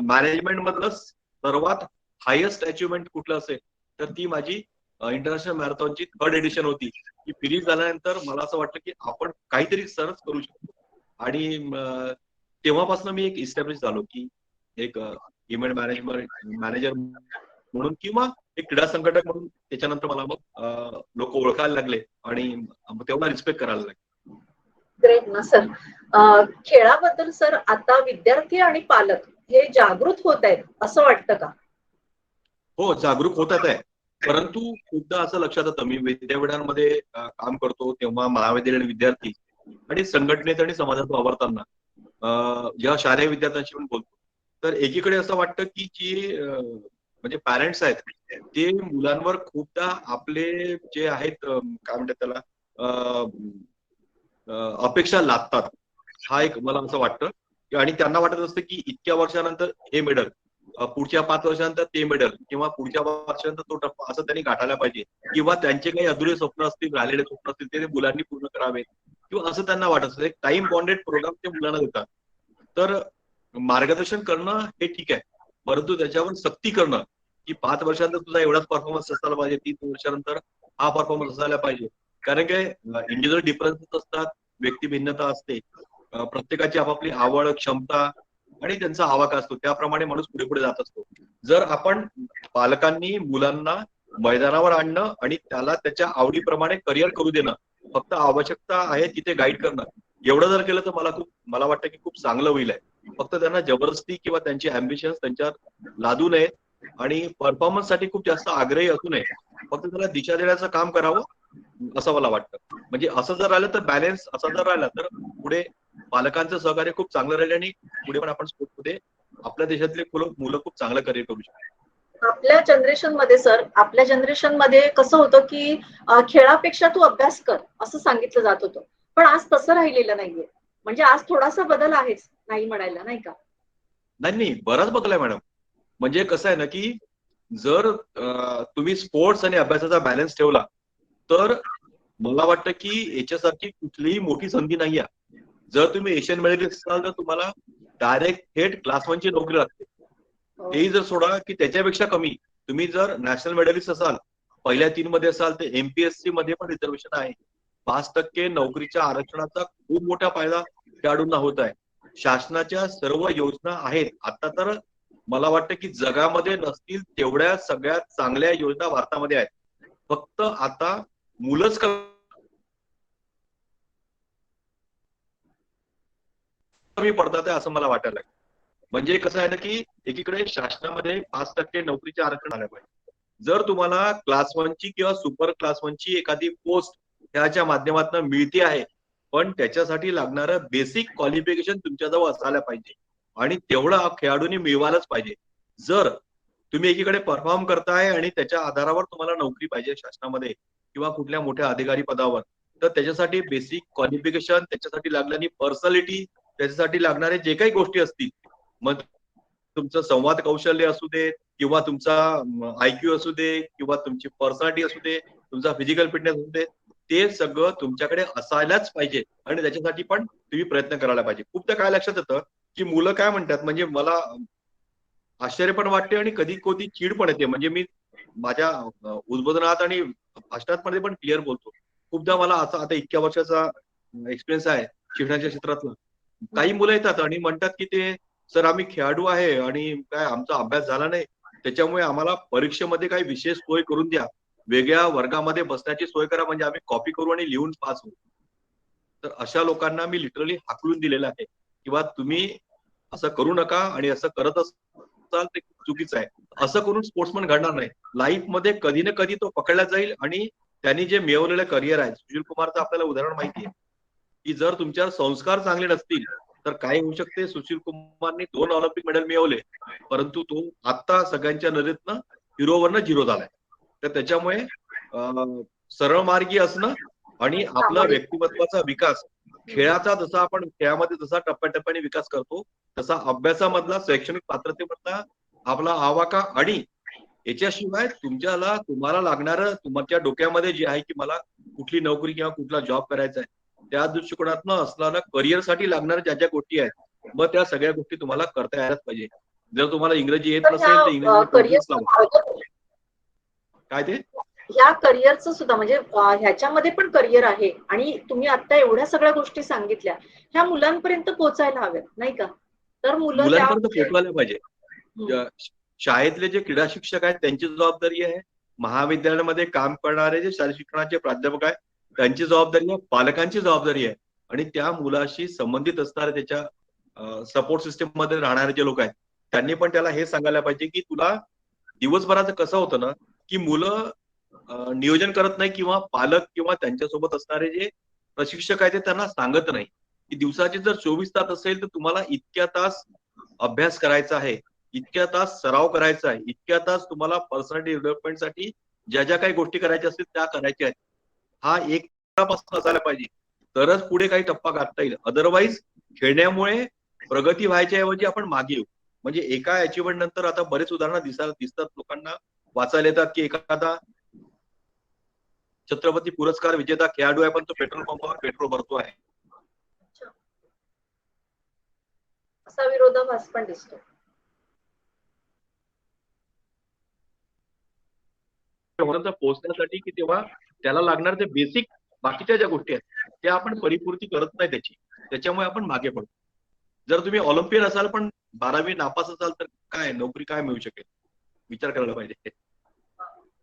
मॅनेजमेंट मधलं सर्वात हायेस्ट अचिव्हमेंट कुठलं असेल तर ती माझी इंटरनॅशनल मॅरेथॉनची 3rd एडिशन होती. ती फिनिश झाल्यानंतर मला असं वाटलं की आपण काहीतरी सरच करू शकतो. आणि तेव्हापासून मी एक इस्टॅब्लिश झालो की एक इव्हेंट मॅनेजर म्हणून किंवा एक क्रीडा संघटक म्हणून. त्याच्यानंतर मला मग लोक ओळखायला लागले आणि तेवढा रिस्पेक्ट करायला लागले. ग्रेट ना सर. खेळाबद्दल सर आता विद्यार्थी आणि पालक हे जागृत होत आहेत असं वाटतं का? हो, जागरूक होतात आहे. परंतु खूपदा असं लक्षात येतं, मी विद्यापीठांमध्ये काम करतो तेव्हा महाविद्यालयीन विद्यार्थी आणि संघटनेत आणि समाजात वावरताना जेव्हा शालेय विद्यार्थ्यांशी पण बोलतो तर एकीकडे असं वाटतं की जी म्हणजे पॅरेंट्स आहेत ते मुलांवर खूपदा आपले जे आहेत काय म्हणतात त्याला अपेक्षा लादतात. हा एक मला असं वाटतं आणि त्यांना वाटत असतं की इतक्या वर्षानंतर हे मेडल, पुढच्या 5 वर्षानंतर ते मेडल किंवा पुढच्या वर्षानंतर तो टप्पा असं त्यांनी गाठायला पाहिजे किंवा त्यांचे काही अधुरे स्वप्न असतील, राहिलेले स्वप्न असतील ते मुलांनी पूर्ण करावे किंवा असं त्यांना वाटत असतं. एक टाइम बॉन्डेड प्रोग्राम ते मुलांना देतात. तर मार्गदर्शन करणं हे ठीक आहे, परंतु त्याच्यावर सक्ती करणं की 5 वर्षानंतर तुझा एवढाच परफॉर्मन्स असायला पाहिजे, 3 वर्षानंतर हा परफॉर्मन्स असायला पाहिजे. कारण काय इंडिव्हिज्युअल डिफरन्सेस असतात, व्यक्ती भिन्नता असते, प्रत्येकाची आपापली आवड, क्षमता आणि त्यांचा आवाका असतो, त्याप्रमाणे माणूस पुढे पुढे जात असतो. जर आपण पालकांनी मुलांना मैदानावर आणणं आणि त्याला त्याच्या आवडीप्रमाणे करिअर करू देणं, फक्त आवश्यकता आहे तिथे गाईड करणं, एवढं जर केलं तर मला वाटतं की खूप चांगलं होईल आहे. फक्त त्यांना जबरदस्ती किंवा त्यांची अँबिशन्स त्यांच्यावर लादू नये आणि परफॉर्मन्स साठी खूप जास्त आग्रही असू नये. फक्त त्याला दिशा देण्याचं काम करावं असं मला वाटतं. म्हणजे असं जर राहिलं तर बॅलन्स असा जर राहिला तर पुढे पालकांचं सहकार्य खूप चांगलं राहील आणि पुढे पण आपण स्पोर्ट्समध्ये आपल्या देशातले मुलं खूप चांगलं करिअर करू शकतात. आपल्या जनरेशन मध्ये सर, आपल्या जनरेशन मध्ये कसं होतं की खेळापेक्षा तू अभ्यास कर असं सांगितलं जात होतं, पण आज तसं राहिलेलं नाहीये. म्हणजे आज थोडासा बदल आहेच नाही म्हणायला, नाही का? नाही, बराच बदल आहे मॅडम. म्हणजे कसं आहे ना की जर तुम्ही स्पोर्ट्स आणि अभ्यासाचा बॅलन्स ठेवला तर मला वाटतं की याच्यासारखी कुठलीही मोठी संधी नाही आहे. जर तुम्ही एशियन मेडलिस्ट असाल तर तुम्हाला डायरेक्ट थेट क्लास 1 ची नोकरी लागते. तेही जर सोडा की त्याच्यापेक्षा कमी तुम्ही जर नॅशनल मेडलिस्ट असाल, पहिल्या 3 मध्ये असाल तर एमपीएससी मध्ये पण रिझर्वेशन आहे. 5% नोकरीच्या आरक्षणाचा खूप मोठा फायदा खेळाडूंना होत आहे. शासनाच्या सर्व योजना आहेत. आता तर मला वाटतं की जगामध्ये नसतील तेवढ्या सगळ्यात चांगल्या योजना भारतामध्ये आहेत. फक्त आता मुलंच कमी पडतात आहे असं मला वाटायला लागलं. म्हणजे कसं आहे ना की एकीकडे शासनामध्ये 5% नोकरीचे आरक्षण आलं पाहिजे. जर तुम्हाला क्लास 1 ची किंवा सुपर क्लास 1 ची एखादी पोस्ट ह्याच्या माध्यमातून मिळते आहे, पण त्याच्यासाठी लागणारं बेसिक क्वालिफिकेशन तुमच्याजवळ असायला पाहिजे आणि तेवढं खेळाडूंनी मिळवायलाच पाहिजे. जर तुम्ही एकीकडे परफॉर्म करताय आणि त्याच्या आधारावर तुम्हाला नोकरी पाहिजे शासनामध्ये किंवा कुठल्या मोठ्या अधिकारी पदावर, तर त्याच्यासाठी बेसिक क्वालिफिकेशन, त्याच्यासाठी लागणारी पर्सनॅलिटी, त्याच्यासाठी लागणारे जे काही गोष्टी असतील, मग तुमचं संवाद कौशल्य असू दे किंवा तुमचा IQ असू दे किंवा तुमची पर्सनॅलिटी असू दे, तुमचा फिजिकल फिटनेस असू दे, ते सगळं तुमच्याकडे असायलाच पाहिजे आणि त्याच्यासाठी पण तुम्ही प्रयत्न करायला पाहिजे. खूपदा काय लक्षात येतं की मुलं काय म्हणतात, म्हणजे मला आश्चर्य पण वाटते आणि कधी कधी चीड पण येते. म्हणजे मी माझ्या उद्बोधनात आणि भाषणात पण क्लिअर बोलतो. खूपदा मला असं आता इतक्या वर्षाचा एक्सपिरियन्स आहे शिक्षणाच्या क्षेत्रातला. काही मुलं येतात आणि म्हणतात की ते सर आम्ही खेळाडू आहे आणि काय आमचा अभ्यास झाला नाही, त्याच्यामुळे आम्हाला परीक्षेमध्ये काही विशेष सोय करून द्या, वेगळ्या वर्गामध्ये बसण्याची सोय करा, म्हणजे आम्ही कॉपी करू आणि लिहून पास होऊ. तर अशा लोकांना मी लिटरली हाकलून दिलेलं आहे किंवा तुम्ही असं करू नका आणि असं करत असाल ते चुकीचं आहे. असं करून स्पोर्ट्समन घडणार नाही. लाईफ मध्ये कधी ना कधी तो पकडला जाईल आणि त्यांनी जे मिळवलेलं करिअर आहे, सुशील कुमारचं आपल्याला उदाहरण माहिती आहे की जर तुमच्यावर संस्कार चांगले नसतील तर काय होऊ शकते. सुशील कुमारने 2 ऑलिम्पिक मेडल मिळवले, परंतु तो आता सगळ्यांच्या नजरेतनं हिरोवरनं झिरो झालाय. तर त्याच्यामुळे सरळ मार्गी असणं आणि आपला व्यक्तिमत्वाचा विकास, खेळाचा जसा आपण खेळामध्ये जसा टप्प्याटप्प्याने विकास करतो तसा अभ्यासामधला, शैक्षणिक पात्रतेमधला आपला आवाका आणि याच्याशिवाय तुम्हाला लागणारं तुमच्या डोक्यामध्ये जे आहे की मला कुठली नोकरी किंवा कुठला जॉब करायचा आहे, त्या दृष्टिकोनातनं असणाऱ्या करिअरसाठी लागणाऱ्या ज्या ज्या गोष्टी आहेत मग त्या सगळ्या गोष्टी तुम्हाला करता यायलाच पाहिजे. जर तुम्हाला इंग्रजी येत तर नसेल तर ह्या इंग्रजीचे कोर्सेस लावा. करिअरचं काय ते ह्या करिअरचं सुद्धा म्हणजे ह्याच्यामध्ये पण करिअर आहे आणि तुम्ही आता एवढ्या सगळ्या गोष्टी सांगितल्या ह्या मुलांपर्यंत पोहोचायला हव्यात नाही का? तर मुलं त्या मुलांपर्यंत पोहोचवायला पाहिजे. हम्म. शाळेतले जे क्रीडा शिक्षक आहेत त्यांची जबाबदारी आहे, महाविद्यालयामध्ये काम करणारे जे शालेय शिक्षणाचे प्राध्यापक आहेत त्यांची जबाबदारी आहे, पालकांची जबाबदारी आहे आणि त्या मुलाशी संबंधित असणारे त्याच्या सपोर्ट सिस्टीम मध्ये राहणारे जे लोक आहेत त्यांनी पण त्याला हे सांगायला पाहिजे की तुला दिवसभराचं कसं होतं ना की मुलं नियोजन करत नाही किंवा पालक किंवा त्यांच्यासोबत असणारे जे प्रशिक्षक आहेत ते त्यांना सांगत नाही की दिवसाचे जर 24 तास असेल तर तुम्हाला इतक्या तास अभ्यास करायचा आहे, इतक्या तास सराव करायचा आहे, इतक्या तास तुम्हाला पर्सनॅलिटी डेव्हलपमेंटसाठी ज्या ज्या काही गोष्टी करायच्या असतील त्या करायच्या आहेत. हा एक पासून असायला पाहिजे तरच पुढे काही टप्पा गाठता येईल. अदरवाईज खेळण्यामुळे प्रगती व्हायच्या ऐवजी आपण मागे येऊ. म्हणजे एका अचिव्हमेंट नंतर आता बरेच उदाहरणं दिसतात लोकांना वाचायला येतात की एखादा छत्रपती पुरस्कार विजेता खेळाडू आहे पण तो पेट्रोल पंपावर पेट्रोल भरतो आहे. असा विरोधाभास पण दिसतो. पोहोचण्यासाठी की तेव्हा त्याला लागणार ते बेसिक बाकीच्या ज्या गोष्टी आहेत त्या आपण परिपूर्ती करत नाही त्याच्यामुळे आपण मागे पडतो. जर तुम्ही ऑलिम्पियन असाल पण 12वी नापास असाल तर काय नोकरी काय मिळू शकेल विचार करायला पाहिजे.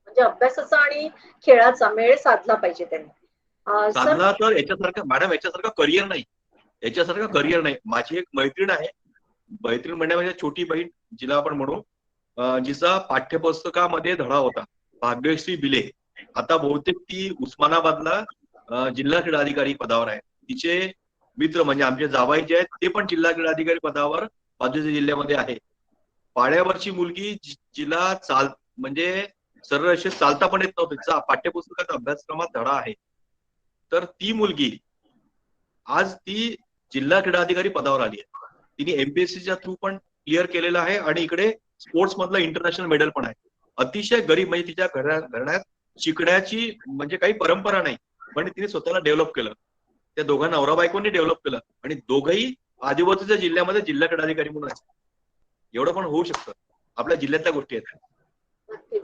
म्हणजे अभ्यासाचा आणि खेळाचा मेळ साधला पाहिजे त्यांनी. साधला तर याच्यासारखं मॅडम याच्यासारखं करिअर नाही, याच्यासारखं करिअर नाही. माझी एक मैत्रीण आहे, मैत्रीण म्हणजे छोटी बहीण जिला आपण म्हणू, जिचा पाठ्यपुस्तकामध्ये धडा होता भाग्यश्री बिले. आता बहुतेक ती उस्मानाबादला जिल्हा क्रीडा अधिकारी पदावर आहे. तिचे मित्र म्हणजे आमचे जावाई जे आहेत ते पण जिल्हा क्रीडा अधिकारी पदावर बाजूच्या जिल्ह्यामध्ये आहे. पाड्यावरची मुलगी जिला म्हणजे सरळ असे चालता पण येत नव्हतं, तिचा पाठ्यपुस्तकाचा अभ्यासक्रमात धडा आहे. तर ती मुलगी आज ती जिल्हा क्रीडा अधिकारी पदावर आली आहे. तिने एमपीएससीच्या थ्रू पण क्लिअर केलेलं आहे आणि इकडे स्पोर्ट्स मधलं इंटरनॅशनल मेडल पण आहे. अतिशय गरीब म्हणजे तिच्या घराण्यात शिकण्याची म्हणजे काही परंपरा नाही पण तिने स्वतःला डेव्हलप केलं. त्या दोघांना नवरा बायकोनी डेव्हलप केलं आणि दोघंही आदिवासीच्या जिल्ह्यामध्ये जिल्हा क्रीडा अधिकारी म्हणून आहेत. एवढं पण होऊ शकतं. आपल्या जिल्ह्यातल्या गोष्टी आहेत.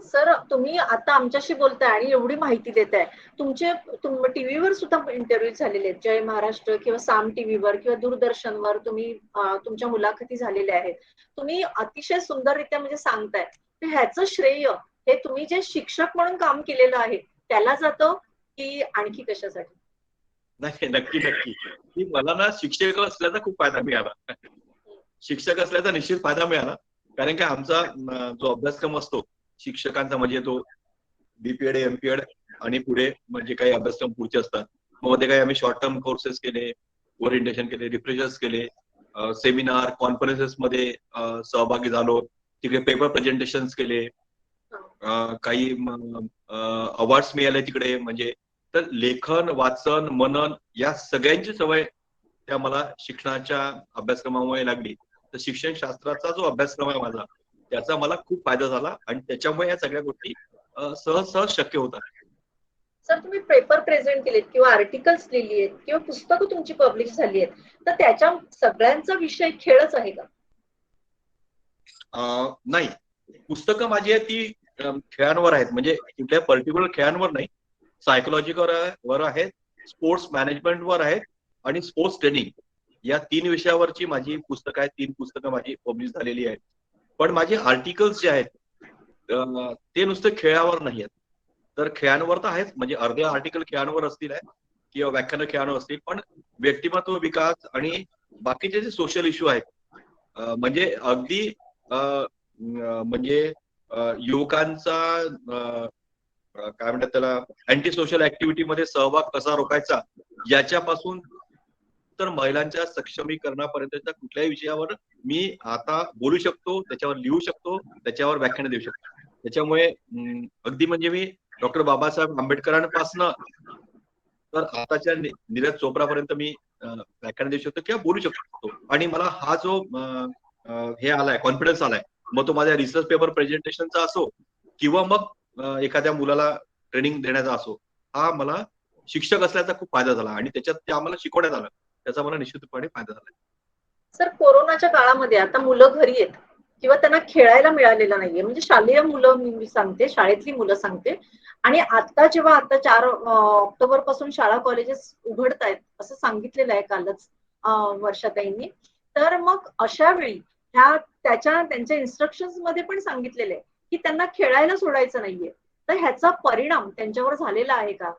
सर तुम्ही आता आमच्याशी बोलताय आणि एवढी माहिती देताय. तुमचे टीव्हीवर सुद्धा इंटरव्ह्यू झालेले आहेत, जय महाराष्ट्र किंवा साम टीव्हीवर किंवा दूरदर्शनवर तुम्ही तुमच्या मुलाखती झालेल्या आहेत. तुम्ही अतिशय सुंदररित्या म्हणजे सांगताय. तर ह्याचं श्रेय हे तुम्ही जे शिक्षक म्हणून काम केलेलं आहे त्याला जातं की आणखी कशासाठी? नाही नक्की नक्की की मला ना शिक्षक असल्याचा खूप फायदा मिळाला. शिक्षक असल्याचा निश्चित फायदा मिळाला कारण की आमचा जो अभ्यासक्रम असतो शिक्षकांचा म्हणजे तो बीपीएड एमपीएड आणि पुढे म्हणजे काही अभ्यासक्रम पुढचे असतात. मध्ये काही आम्ही शॉर्ट टर्म कोर्सेस केले, ओरिएंटेशन केले, रिफ्रेशर्स केले, सेमिनार कॉन्फरन्सेस मध्ये सहभागी झालो, तिकडे पेपर प्रेझेंटेशन केले, काही अवॉर्ड्स मिळाले तिकडे. म्हणजे तर लेखन वाचन मनन या सगळ्यांची सवय त्या मला शिक्षणाच्या अभ्यासक्रमामुळे लागली. तर शिक्षण शास्त्राचा जो अभ्यासक्रम आहे माझा त्याचा मला खूप फायदा झाला आणि त्याच्यामुळे या सगळ्या गोष्टी सहज सहज शक्य होतात. सर तुम्ही पेपर प्रेझेंट केलेत किंवा आर्टिकल्स लिहिली आहेत किंवा पुस्तकं तुमची पब्लिश झाली आहेत तर त्याच्या सगळ्यांचा विषय खेळच आहे का? नाही, पुस्तकं माझी आहेत ती खेळांवर आहेत. म्हणजे कुठल्या पर्टिक्युलर खेळांवर नाही, सायकोलॉजीवर आहेत, स्पोर्ट्स मॅनेजमेंटवर आहेत आणि स्पोर्ट्स ट्रेनिंग या 3 विषयावरची माझी पुस्तकं आहेत. 3 पुस्तकं माझी पब्लिश झालेली आहेत. पण माझे आर्टिकल्स जे आहेत ते नुसते खेळावर नाही आहेत. तर खेळांवर तर आहेच, म्हणजे अर्धे आर्टिकल खेळांवर असतील आहे किंवा व्याख्यानं खेळांवर असतील, पण व्यक्तिमत्व विकास आणि बाकीचे जे सोशल इश्यू आहेत म्हणजे अगदी म्हणजे युवकांचा काय म्हणतात त्याला अँटी सोशल ऍक्टिव्हिटीमध्ये सहभाग कसा रोखायचा याच्यापासून तर महिलांच्या सक्षमीकरणापर्यंतच्या कुठल्याही विषयावर मी आता बोलू शकतो, त्याच्यावर लिहू शकतो, त्याच्यावर व्याख्यान देऊ शकतो. त्याच्यामुळे अगदी म्हणजे मी डॉक्टर बाबासाहेब आंबेडकरांपासनं तर आताच्या नीरज चोप्रापर्यंत मी व्याख्यान देऊ शकतो किंवा बोलू शकतो. आणि मला हा जो हे आलाय कॉन्फिडन्स आलाय, मग तो माझ्या रिसर्च पेपर प्रेझेंटेशनचा असो किंवा मग एखाद्या मुलाला ट्रेनिंग देण्याचा असो, हा मला शिक्षक असल्याचा खूप फायदा झाला आणि त्याच्यात ते आम्हाला शिकवण्यात आलं, त्याचा मला निश्चितपणे फायदा झाला. सर, कोरोनाच्या काळामध्ये आता मुलं घरी आहेत किंवा त्यांना खेळायला मिळालेलं नाहीये, म्हणजे शालेय मुलं मी सांगते, शाळेतली मुलं सांगते. आणि आता जेव्हा आता 4 ऑक्टोबर पासून शाळा कॉलेजेस उघडतायत असं सांगितलेलं आहे कालच वर्षाताईंनी. तर मग अशा वेळी त्यांच्या इन्स्ट्रक्शन्स मध्ये पण सांगितलेलं आहे की त्यांना खेळायला सोडायचं नाहीये. तर ह्याचा परिणाम त्यांच्यावर झालेला आहे का,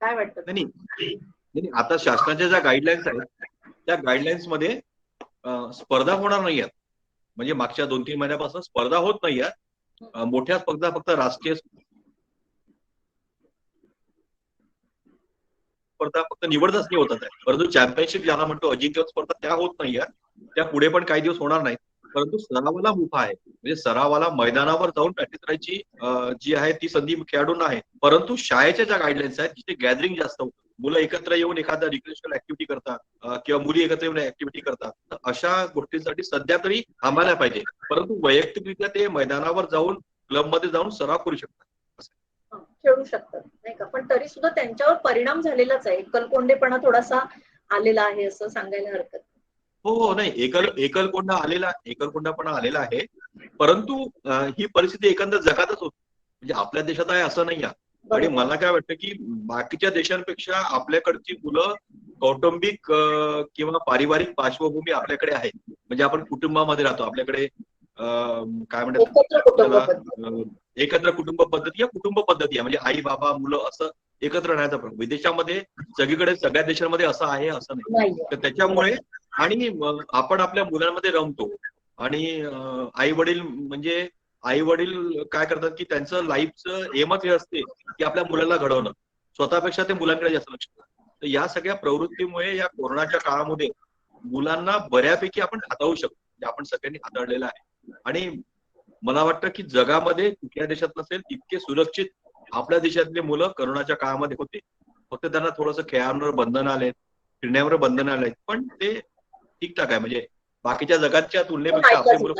काय वाटतं? नाही, आता शासनाच्या ज्या गाईडलाईन्स आहेत त्या गाईडलाईन्स मध्ये स्पर्धा होणार नाही आहेत. म्हणजे मागच्या 2-3 महिन्यापासून स्पर्धा होत नाही आहेत. मोठ्या स्पर्धा फक्त राष्ट्रीय स्पर्धा फक्त निवड चाचणी होतात आहे, परंतु चॅम्पियनशिप ज्याला म्हणतो अजिंक्य स्पर्धा त्या होत नाही आहेत. त्या पुढे पण काही दिवस होणार नाहीत. परंतु सरावाला मुभा आहे, म्हणजे सरावाला मैदानावर जाऊन प्रॅक्टिस करायची जी आहे ती संधी खेळाडूंना आहे. परंतु शाळेच्या ज्या गाईडलाईन्स आहेत जिथे गॅदरिंग जास्त होतं, मुलं एकत्र येऊन एखादा रिक्रिएशनल ऍक्टिव्हिटी करतात किंवा मुली एकत्र येऊन ऍक्टिव्हिटी करतात, तर अशा गोष्टींसाठी सध्या तरी थांबायला पाहिजे. परंतु वैयक्तिकरित्या ते मैदानावर जाऊन क्लबमध्ये जाऊन सराव करू शकतात, खेळू शकतात नाही का. पण तरी सुद्धा त्यांच्यावर परिणाम झालेलाच आहे, एकलकोंडेपणा थोडासा आलेला आहे असं सांगायला हरकत. हो, नाही, एकलकोंडापणा आलेला आहे. परंतु ही परिस्थिती एकंदर जगातच होती, म्हणजे आपल्या देशात आहे असं नाही आहे. आणि मला काय वाटतं की बाकीच्या देशांपेक्षा आपल्याकडची मुलं कौटुंबिक किंवा पारिवारिक पार्श्वभूमी आपल्याकडे आहे. म्हणजे आपण कुटुंबामध्ये राहतो, आपल्याकडे काय म्हणतात एकत्र कुटुंब पद्धती या कुटुंब पद्धती आहे, म्हणजे आई बाबा मुलं असं एकत्र राहण्याचा प्रकार. विदेशामध्ये सगळीकडे सगळ्या देशांमध्ये असं आहे असं नाही. तर त्याच्यामुळे आणि आपण आपल्या मुलांमध्ये रमतो आणि आई वडील काय करतात की त्यांचं लाईफचं एमच हे असते की आपल्या मुलाला घडवणं, स्वतःपेक्षा ते मुलांकडे जास्त लक्ष देतात. तर या सगळ्या प्रवृत्तीमुळे या कोरोनाच्या काळामध्ये मुलांना बऱ्यापैकी आपण हाताळू शकतो, म्हणजे आपण सगळ्यांनी हाताळलेलं आहे. आणि मला वाटतं की जगामध्ये कुठल्या देशात नसेल इतके सुरक्षित आपल्या देशातले मुलं करोनाच्या काळामध्ये होते. फक्त त्यांना थोडंसं खेळांवर बंधन आलेत, फिरण्यावर बंधन आलेत, पण ते ठीकठाक आहे. म्हणजे बाकीच्या जगाच्या तुलनेपेक्षा आपली मुलं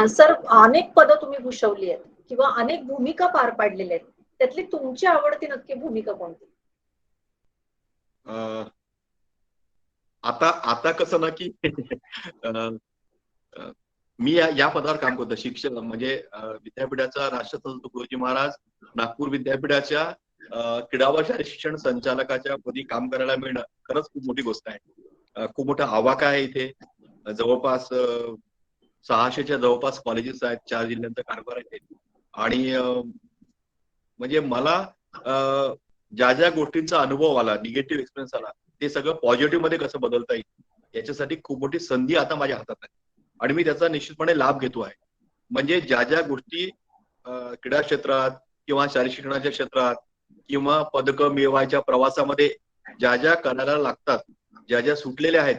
सर, अनेक पदं तुम्ही भूषवली आहेत किंवा अनेक भूमिका पार पाडलेल्या आहेत, त्यातली तुमची आवडती नक्की भूमिका कोणती? आता कसं ना की मी या पदावर काम करतो, शिक्षक म्हणजे विद्यापीठाचा राष्ट्रसंत तुकडोजी महाराज नागपूर विद्यापीठाच्या क्रीडा व शालेय शिक्षण संचालकाच्या पदी काम करायला मिळणं खरंच खूप मोठी गोष्ट आहे. खूप मोठा आवाका आहे इथे. जवळपास 600च्या जवळपास कॉलेजेस आहेत, 4 जिल्ह्यांचा कारभार आहे. आणि म्हणजे मला ज्या ज्या गोष्टींचा अनुभव आला, निगेटिव्ह एक्सपिरियन्स आला, ते सगळं पॉझिटिव्ह मध्ये कसं बदलता येईल याच्यासाठी खूप मोठी संधी आता माझ्या हातात आहे आणि मी त्याचा निश्चितपणे लाभ घेतो आहे. म्हणजे ज्या ज्या गोष्टी क्रीडा क्षेत्रात किंवा शारीरिक शिक्षणाच्या क्षेत्रात किंवा पदकं मिळवायच्या प्रवासामध्ये ज्या ज्या करायला लागतात, ज्या ज्या सुटलेल्या आहेत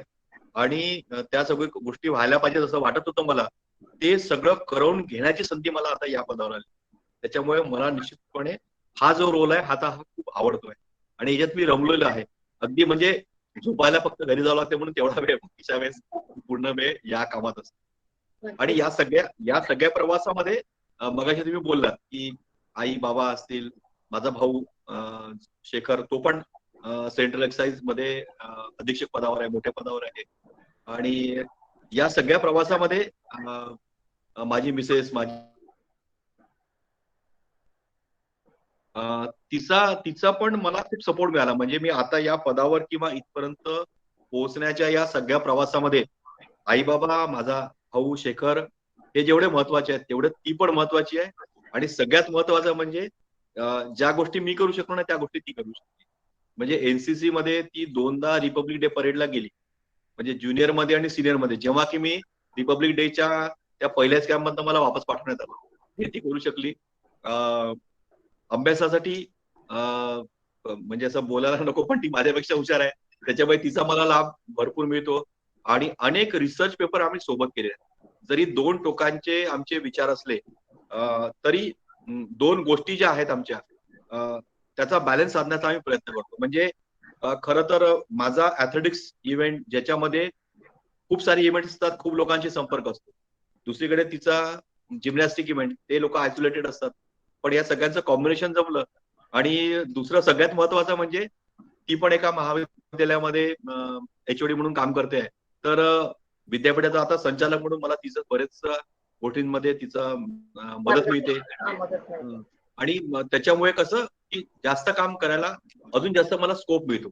आणि त्या सगळ्या गोष्टी व्हायला पाहिजे असं वाटत होतं मला, ते सगळं करवून घेण्याची संधी मला आता या पदावर आली. त्याच्यामुळे मला निश्चितपणे हा जो रोल आहे हा खूप आवडतोय आणि याच्यात मी रमलेलो आहे. अगदी म्हणजे झोपायला फक्त घरी जावं लागते म्हणून तेवढा वेळ बाकीच्या वेळेस पूर्ण वेळ या कामात असतो. आणि या सगळ्या प्रवासामध्ये मगाशी तुम्ही बोललात की आई बाबा असतील, माझा भाऊ शेखर, तो पण सेंट्रल एक्साइज मध्ये अधीक्षक पदावर आहे, मोठ्या पदावर आहे. आणि या सगळ्या प्रवासामध्ये माझी मिसेस तिचा पण मला खूप सपोर्ट मिळाला. म्हणजे मी आता या पदावर किंवा इथपर्यंत पोहोचण्याच्या या सगळ्या प्रवासामध्ये आई बाबा, माझा भाऊ शेखर हे जेवढे महत्वाचे आहेत तेवढे ती पण महत्वाची आहे. आणि सगळ्यात महत्वाचं म्हणजे ज्या गोष्टी मी करू शकलो नाही त्या गोष्टी ती करू शकते. म्हणजे एनसीसी मध्ये ती 2दा रिपब्लिक डे परेडला गेली, म्हणजे ज्युनियर मध्ये आणि सिनियर मध्ये. जेव्हा की मी रिपब्लिक डेच्या त्या पहिल्याच कॅम्पमधनं मला वापस पाठवण्यात आलं, हे ती करू शकली. अभ्यासासाठी म्हणजे असं बोलायला नको पण ती माझ्यापेक्षा हुशार आहे, त्याच्यामुळे तिचा मला लाभ भरपूर मिळतो. आणि अनेक रिसर्च पेपर आम्ही सोबत केले. जरी 2 टोकांचे आमचे विचार असले तरी 2 गोष्टी ज्या आहेत आमच्या त्याचा बॅलन्स साधण्याचा आम्ही प्रयत्न करतो. म्हणजे खरं तर माझा ऍथलेटिक्स इव्हेंट ज्याच्यामध्ये खूप सारे इव्हेंट असतात, खूप लोकांशी संपर्क असतो. दुसरीकडे तिचा जिम्नॅस्टिक इव्हेंट, ते लोक आयसोलेटेड असतात. पण या सगळ्यांचं कॉम्बिनेशन जमलं आणि दुसरं सगळ्यात महत्वाचं म्हणजे ती पण एका महाविद्यालयामध्ये HOD म्हणून काम करते आहे. तर विद्यापीठाचा आता संचालक म्हणून मला तिचं बरेच गोष्टींमध्ये तिचं मदत मिळते. मदत मिळते. आणि त्याच्यामुळे कसं की जास्त काम करायला अजून जास्त मला स्कोप मिळतो.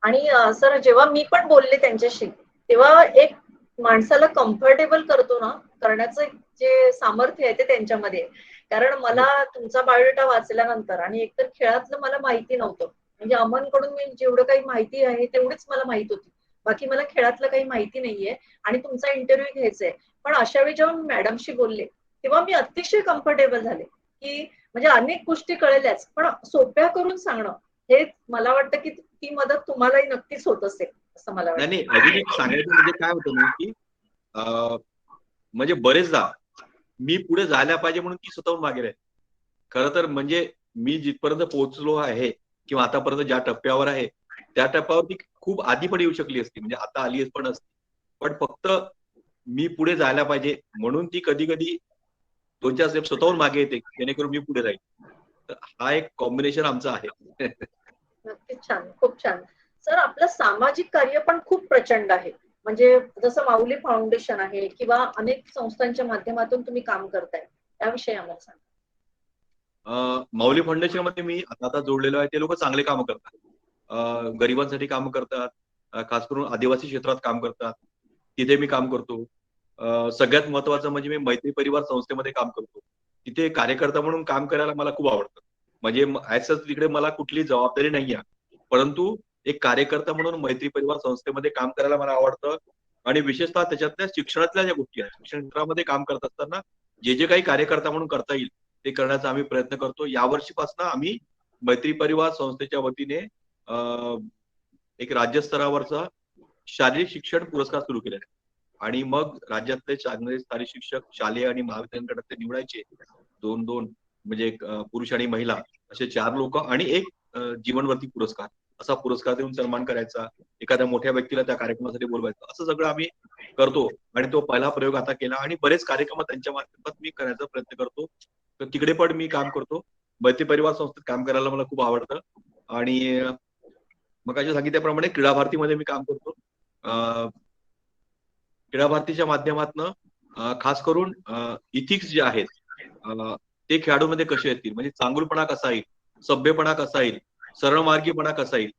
आणि सर जेव्हा मी पण बोलले त्यांच्याशी तेव्हा एक माणसाला कम्फर्टेबल करतो ना करण्याचं जे सामर्थ्य आहे ते त्यांच्यामध्ये आहे. कारण मला तुमचा बायोडेटा वाचल्यानंतर आणि एकतर खेळातलं मला माहिती नव्हतं. म्हणजे अमनकडून मी जेवढं काही माहिती आहे तेवढीच मला माहित होती. बाकी मला खेळातलं काही माहिती नाहीये आणि तुमचा इंटरव्ह्यू घ्यायचाय. पण अशा वेळी जेव्हा मॅडमशी बोलले तेव्हा मी अतिशय कम्फर्टेबल झाले की म्हणजे अनेक गोष्टी कळल्याच पण सोप्या करून सांगणं हे मला वाटतं की ती मदत तुम्हालाही नक्कीच होत असेल असं मला वाटतं. नाही अजून एक सांगायचं म्हणजे काय होतं ना की म्हणजे बरेचदा मी पुढे जायला पाहिजे म्हणून ती स्वतःहून मागे राहील. खरं तर म्हणजे मी जिथपर्यंत पोहोचलो आहे किंवा आतापर्यंत ज्या टप्प्यावर आहे त्या टप्प्यावर ती खूप आधी पण येऊ शकली असती म्हणजे आता आली पण असती. पण फक्त मी पुढे जायला पाहिजे म्हणून ती कधी कधी 2-4 स्टेप स्वतःहून मागे येते जेणेकरून मी पुढे जाईल. तर हा एक कॉम्बिनेशन आमचा आहे. नक्कीच छान खूप छान. सर आपलं सामाजिक कार्य पण खूप प्रचंड आहे. म्हणजे जसं माऊली फाउंडेशन आहे किंवा अनेक संस्थांच्या माध्यमातून तुम्ही काम करताय त्याविषयी आम्हाला सांगा. माऊली फाउंडेशन मध्ये मी आता जोडलेलो आहे ते लोक चांगले काम करतात. गरिबांसाठी काम करतात. खास करून आदिवासी क्षेत्रात काम करतात. तिथे मी काम करतो. सगळ्यात महत्वाचं म्हणजे मी मैत्री परिवार संस्थेमध्ये काम करतो. तिथे कार्यकर्ता म्हणून काम करायला मला खूप आवडतं. म्हणजे तिकडे मला कुठली जबाबदारी नाही आहे. परंतु एक कार्यकर्ता म्हणून मैत्री परिवार संस्थेमध्ये काम करायला मला आवडतं. आणि विशेषतः त्याच्यातल्या शिक्षणातल्या ज्या गोष्टी आहेत शिक्षण क्षेत्रामध्ये काम करत असताना जे जे काही कार्यकर्ता म्हणून करता येईल ते करण्याचा आम्ही प्रयत्न करतो. यावर्षीपासून आम्ही मैत्री परिवार संस्थेच्या वतीने एक राज्यस्तरावरचा शालेय शिक्षण पुरस्कार सुरू केले. आणि मग राज्यातले चांगले स्थानिक शिक्षक शालेय आणि महाविद्यालयाकडे निवडायचे 2-2 म्हणजे पुरुष आणि महिला असे 4 लोक आणि एक जीवनवरती पुरस्कार असा पुरस्कार देऊन सन्मान करायचा. एखाद्या मोठ्या व्यक्तीला त्या कार्यक्रमासाठी बोलवायचं असं सगळं आम्ही करतो. आणि तो पहिला प्रयोग आता केला आणि बरेच कार्यक्रम त्यांच्या मार्फत मी करण्याचा प्रयत्न करतो. तर तिकडे पण मी काम करतो. मैत्री परिवार संस्थेत काम करायला मला खूप आवडतं. आणि मग अशा सांगितल्याप्रमाणे क्रीडा भारतीमध्ये मी काम करतो. क्रीडा भारतीच्या माध्यमातून खास करून इथिक्स जे आहेत ते खेळाडूमध्ये कसे येतील म्हणजे चांगुलपणा कसा येईल, सभ्यपणा कसा येईल, सरळमार्गीपणा कसा येईल.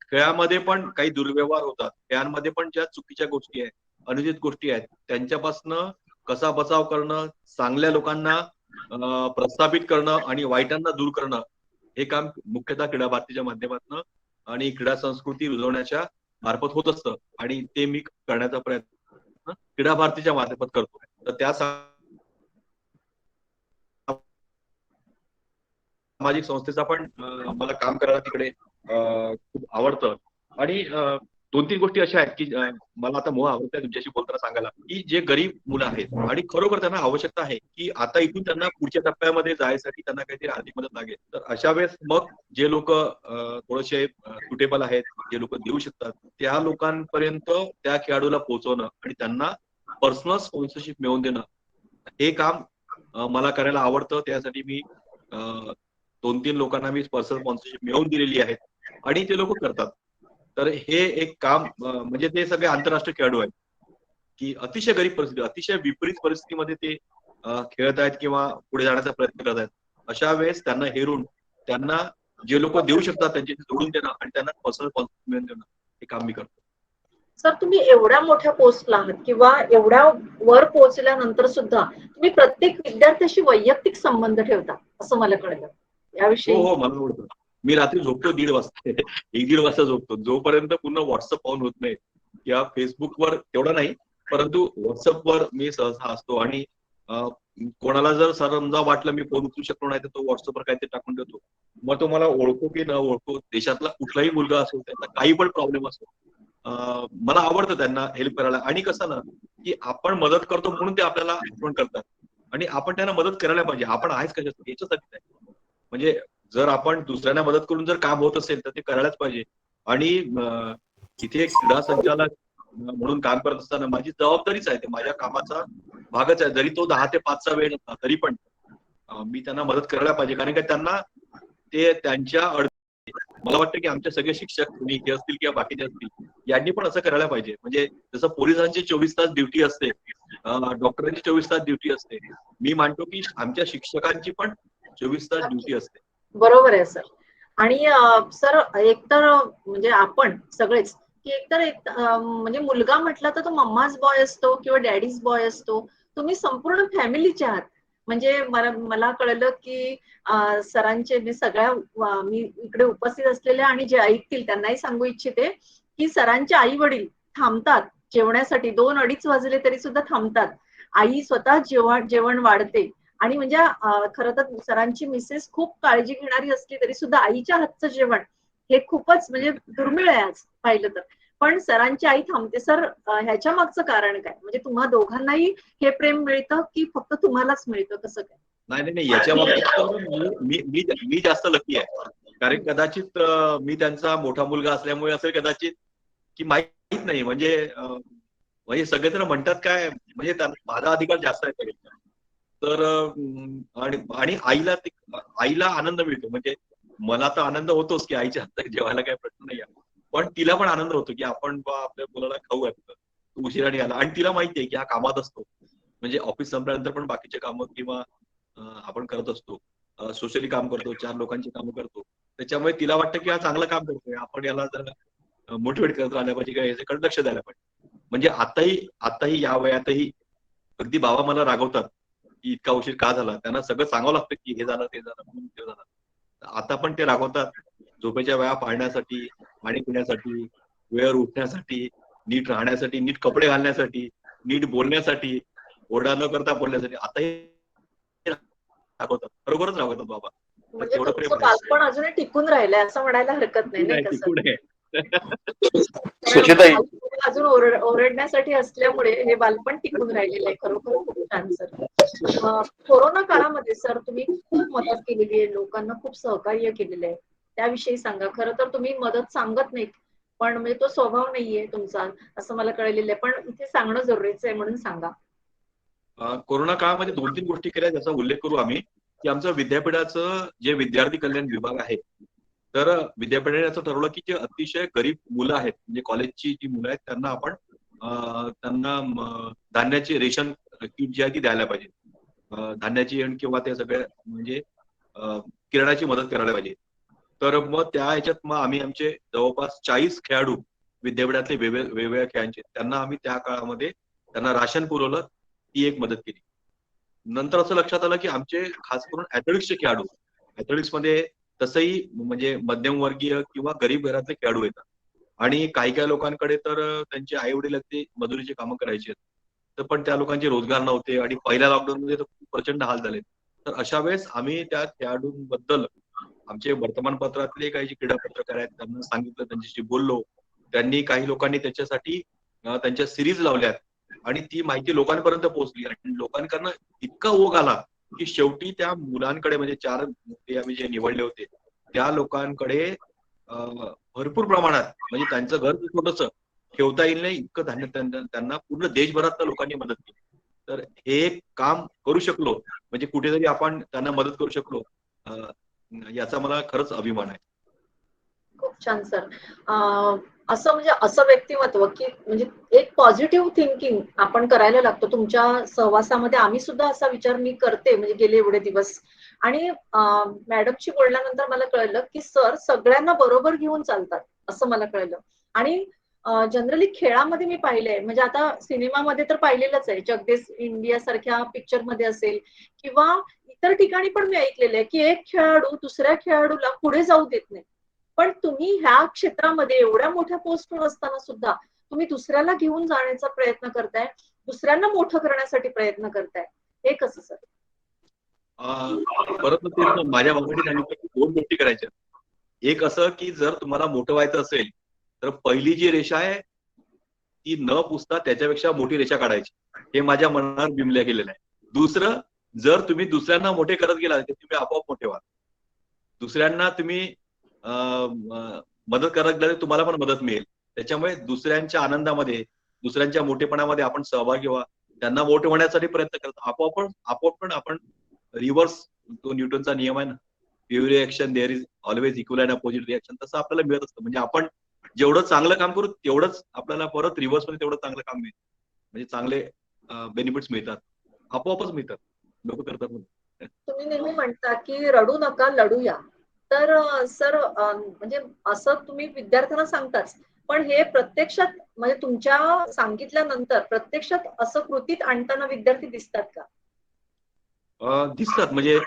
खेळामध्ये पण काही दुर्व्यवहार होतात. खेळांमध्ये पण ज्या चुकीच्या गोष्टी आहेत, अनुचित गोष्टी आहेत त्यांच्यापासनं कसा बचाव करणं, चांगल्या लोकांना प्रस्थापित करणं आणि वाईटांना दूर करणं हे काम मुख्यतः क्रीडा भारतीच्या माध्यमातून आणि क्रीडा संस्कृती रुजवण्याच्या मार्फत होत असतं. आणि ते मी करण्याचा प्रयत्न क्रीडा भारतीच्या मार्फत करतो. तर त्या सामाजिक संस्थेचा पण मला काम करायला तिकडे खूप आवडतं. आणि 2-3 गोष्टी अशा आहेत की मला आता मोह आवडतं तुमच्याशी बोलताना सांगायला की जे गरीब मुलं आहेत आणि खरोखर त्यांना आवश्यकता आहे की आता इथून त्यांना पुढच्या टप्प्यामध्ये जायसाठी त्यांना काहीतरी आर्थिक मदत लागेल. तर अशा वेळेस मग जे लोक थोडेसे सुटेबल आहेत, जे लोक देऊ शकतात त्या लोकांपर्यंत त्या खेळाडूला पोहोचवणं आणि त्यांना पर्सनल स्पॉन्सरशिप मिळवून देणं हे काम मला करायला आवडतं. त्यासाठी मी 2-3 लोकांना मी पर्सनल स्पॉन्सरशिप मिळवून दिलेली आहे आणि ते लोक करतात. तर हे एक काम म्हणजे ते सगळे आंतरराष्ट्रीय खेळाडू आहेत की अतिशय गरीब परिस्थिती, अतिशय विपरीत परिस्थितीमध्ये ते खेळत आहेत किंवा पुढे जाण्याचा प्रयत्न करत आहेत. अशा वेळेस त्यांना हेरून त्यांना जे लोक देऊ शकतात त्यांच्याशी जोडून देणं आणि त्यांना पर्सनल स्पॉन्सरशिप मिळवून देणं हे काम मी करतो. सर तुम्ही एवढ्या मोठ्या पोस्टला आहात किंवा एवढ्या वर पोहोचल्यानंतर सुद्धा तुम्ही प्रत्येक विद्यार्थ्याशी वैयक्तिक संबंध ठेवता असं मला कळलं. हो याविषयी हो मला आवडतं. मी रात्री झोपतो 1:30 वाजता 1-1:30 वाजता झोपतो जोपर्यंत पूर्ण व्हॉट्सअप ऑन होत नाही किंवा फेसबुकवर तेवढं नाही परंतु व्हॉट्सअपवर मी सहसा असतो. आणि कोणाला जर समजा वाटलं मी फोन उचलू शकलो नाही तर तो व्हॉट्सअपवर काहीतरी टाकून देतो. मग तो मला ओळखो की न ओळखो देशातला कुठलाही मुलगा असो त्याचा काही पण प्रॉब्लेम असो मला आवडतं त्यांना हेल्प करायला. आणि कसं ना की आपण मदत करतो म्हणून ते आपल्याला आठवण करतात आणि आपण त्यांना मदत करायला पाहिजे. आपण आहेच कशासाठी याच्यासाठी नाही. म्हणजे जर आपण दुसऱ्यांना मदत करून जर काम होत असेल तर ते करायलाच पाहिजे. आणि इथे एक क्रीडा संचालक म्हणून काम करत असताना माझी जबाबदारीच आहे ते माझ्या कामाचा भागच आहे. जरी तो 10 ते 5चा वेळ नसला तरी पण मी त्यांना मदत करायला पाहिजे, कारण की त्यांना ते त्यांच्या मला वाटतं की आमचे सगळे शिक्षक तुम्ही हे असतील किंवा बाकीचे असतील, यांनी पण असं करायला पाहिजे. म्हणजे जसं पोलिसांची 24 तास ड्युटी असते, डॉक्टरांची 24 तास ड्युटी असते, मी मानतो की आमच्या शिक्षकांची पण 24 तास ड्युटी असते. बरोबर आहे सर. आणि सर एकतर म्हणजे आपण सगळेच की म्हणजे मुलगा म्हटलं तर तो मम्माच बॉय असतो किंवा डॅडीज बॉय असतो. तुम्ही संपूर्ण फॅमिलीचे आहात. म्हणजे मला कळलं की सरांचे मी मी इकडे उपस्थित असलेल्या आणि जे ऐकतील त्यांनाही सांगू इच्छिते की सरांचे आई वडील थांबतात जेवण्यासाठी, 2-2:30 वाजले तरी सुद्धा थांबतात. आई स्वतः जेवण वाढते. आणि म्हणजे खरं तर सरांची मिसेस खूप काळजी घेणारी असली तरी सुद्धा आईच्या हातचं जेवण हे खूपच म्हणजे दुर्मिळ आहे आज पाहिलं तर. पण सरांची आई थांबते. सर ह्याच्या मागचं कारण काय? म्हणजे तुम्हा दोघांनाही हे प्रेम मिळतं की फक्त तुम्हालाच मिळतं, कसं काय? नाही नाही नाही, याच्या बाबतीत तर मी जास्त लकी आहे. कारण कदाचित मी त्यांचा मोठा मुलगा असल्यामुळे असेल कदाचित, की माहित नाही. म्हणजे सगळेजण म्हणतात काय, म्हणजे माझा अधिकार जास्त आहे सगळ्यांचा. तर आणि आणि आईला आनंद मिळतो. म्हणजे मला तर आनंद होतोच की आईच्या हातात जेवायला काही प्रश्न नाही आहे. पण तिला पण आनंद होतो की आपण आपल्या मुलाला खाऊ घातलं, तो उशिराने आला, आणि तिला माहिती आहे की हा कामात असतो. म्हणजे ऑफिस संपल्यानंतर पण बाकीचे कामं किंवा आपण करत असतो, सोशली काम करतो, 4 लोकांची कामं करतो. त्याच्यामुळे तिला वाटतं की हा चांगलं काम करतोय, आपण याला जरा मोटिवेट करत राहिलं पाहिजे, किंवा याच्याकडे लक्ष द्यायला पाहिजे. म्हणजे आताही या वयातही अगदी बाबा मला रागवतात की इतका उशीर का झाला. त्यांना सगळं सांगावं लागतं की हे झालं, ते झालं, म्हणून ते झालं. आता पण ते रागवतात. झोपेच्या वेळा पाळण्यासाठी, पाणी पिण्यासाठी, वेळेवर उठण्यासाठी, नीट राहण्यासाठी, नीट कपडे घालण्यासाठी, नीट बोलण्यासाठी, ओरडा न करता बोलण्यासाठी आताही रागवतात. खरोखरच रागवतात बाबा. तर म्हणजे तेवढं प्रेम तुमचं आहे. बालपण अजूनही टिकून राहिलंय असं म्हणायला हरकत नाही, टिकून नाही आहे, का सर? टिकून आहे. कारण सुचिताई, आई अजून ओरडण्यासाठी असल्यामुळे हे बालपण टिकून राहिलेलं आहे. खरोखर खूप छान सर. कोरोना काळामध्ये सर तुम्ही खूप मदत केलेली आहे, लोकांना खूप सहकार्य केलेलं आहे. त्याविषयी सांगा. खरं तर तुम्ही मदत सांगत नाहीत, पण म्हणजे तो स्वभाव नाहीये तुमचा असं मला कळलेलं आहे. पण इथे सांगणं जरुरीचं आहे म्हणून सांगा. कोरोना काळामध्ये 2-3 गोष्टी केल्या ज्याचा उल्लेख करू आम्ही, की आमचं विद्यापीठाचं जे विद्यार्थी कल्याण विभाग आहे, तर विद्यापीठाने असं ठरवलं की जे अतिशय गरीब मुलं आहेत, म्हणजे कॉलेजची जी मुलं आहेत, त्यांना आपण त्यांना धान्याची रेशन किट जी आहे ती द्यायला पाहिजे. धान्याची किंवा ते सगळे म्हणजे किराणाची मदत करायला पाहिजे. तर मग त्या ह्याच्यात मग आम्ही आमचे जवळपास 40 खेळाडू विद्यापीठातले वेगवेगळ्या खेळांचे, त्यांना आम्ही त्या काळामध्ये त्यांना राशन पुरवलं. ती एक मदत केली. नंतर असं लक्षात आलं की आमचे खास करून ऍथलेटिक्सचे खेळाडू, ऍथलेटिक्समध्ये तसंही म्हणजे मध्यमवर्गीय किंवा गरीब घरातले खेळाडू येतात. आणि काही काही लोकांकडे तर त्यांचे आई वडील ते मजुरीची कामं करायचे, तर पण त्या लोकांचे रोजगार नव्हते, आणि पहिल्या लॉकडाऊनमध्ये तर खूप प्रचंड हाल झाले. तर अशा वेळेस आम्ही त्या खेळाडूंबद्दल आमचे वर्तमानपत्रातले काही जे क्रीडा पत्रकार आहेत त्यांना सांगितलं, त्यांच्याशी बोललो. त्यांनी काही लोकांनी त्याच्यासाठी त्यांच्या सिरीज लावल्यात, आणि ती माहिती लोकांपर्यंत पोहोचली, आणि लोकांकडनं इतका ओघ आला की शेवटी त्या मुलांकडे, म्हणजे 4 मुले आम्ही जे निवडले होते त्या लोकांकडे भरपूर प्रमाणात, म्हणजे त्यांचं घर छोटस ठेवता येईल नाही इतकं धान्य त्यांना पूर्ण देशभरातल्या लोकांनी मदत केली. तर हे एक काम करू शकलो, म्हणजे कुठेतरी आपण त्यांना मदत करू शकलो, याचा मला खरंच अभिमान आहे. खूप छान सर. असं म्हणजे असं व्यक्तिमत्व की म्हणजे एक पॉझिटिव्ह थिंकिंग आपण करायला लागतो. तुमच्या सहवासामध्ये आम्ही सुद्धा असा विचार मी करते म्हणजे गेले एवढे दिवस. आणि मॅडमशी बोलल्यानंतर मला कळलं की सर सगळ्यांना बरोबर घेऊन चालतात असं मला कळलं. आणि जनरली खेळामध्ये मी पाहिलंय, म्हणजे आता सिनेमामध्ये तर पाहिलेलंच आहे, जगदीश इंडिया सारख्या पिक्चर मध्ये असेल किंवा इतर ठिकाणी पण मी ऐकलेलं आहे की एक खेळाडू दुसऱ्या खेळाडूला पुढे जाऊ देत नाही. पण तुम्ही ह्या क्षेत्रामध्ये एवढ्या मोठ्या पोस्टवर असताना सुद्धा तुम्ही दुसऱ्याला घेऊन जाण्याचा प्रयत्न करताय, दुसऱ्यांना मोठं करण्यासाठी प्रयत्न करताय. हे कसं सर? परत मग तेच माझ्या भावाने सांगितलं की 2 गोष्टी करायच्या. एक असं की जर तुम्हाला मोठं व्हायचं असेल तर पहिली जी रेषा आहे ती न पुसता त्याच्यापेक्षा मोठी रेषा काढायची. हे माझ्या मनावर बिंबल्या गेलेलं आहे. दुसरं, जर तुम्ही दुसऱ्यांना मोठे करत गेला तर तुम्ही आपोआप मोठे व्हाल. दुसऱ्यांना तुम्ही मदत करत गेला तर तुम्हाला पण मदत मिळेल. त्याच्यामुळे दुसऱ्यांच्या आनंदामध्ये, दुसऱ्यांच्या मोठेपणामध्ये आपण सहभागी व्हा. त्यांना मोठे होण्यासाठी प्रयत्न करत आपोआप पण आपण रिव्हर्स तो न्यूटनचा नियम आहे ना, every reaction there is always equal and opposite reaction, तसं आपल्याला मिळत असतं. म्हणजे आपण जेवढं चांगलं काम करू तेवढंच आपल्याला परत रिव्हर्स मध्ये तेवढं चांगलं काम मिळतं, म्हणजे चांगले बेनिफिट्स मिळतात, आपोआपच मिळतात, लोक करतात म्हणून. तुम्ही नेहमी म्हणता की रडू नका लढूया. तर सर म्हणजे असं तुम्ही विद्यार्थ्यांना सांगताच, पण हे प्रत्यक्षात म्हणजे तुमच्या सांगितल्यानंतर प्रत्यक्षात असं कृतीत आणताना विद्यार्थी दिसतात का? दिसतात, म्हणजे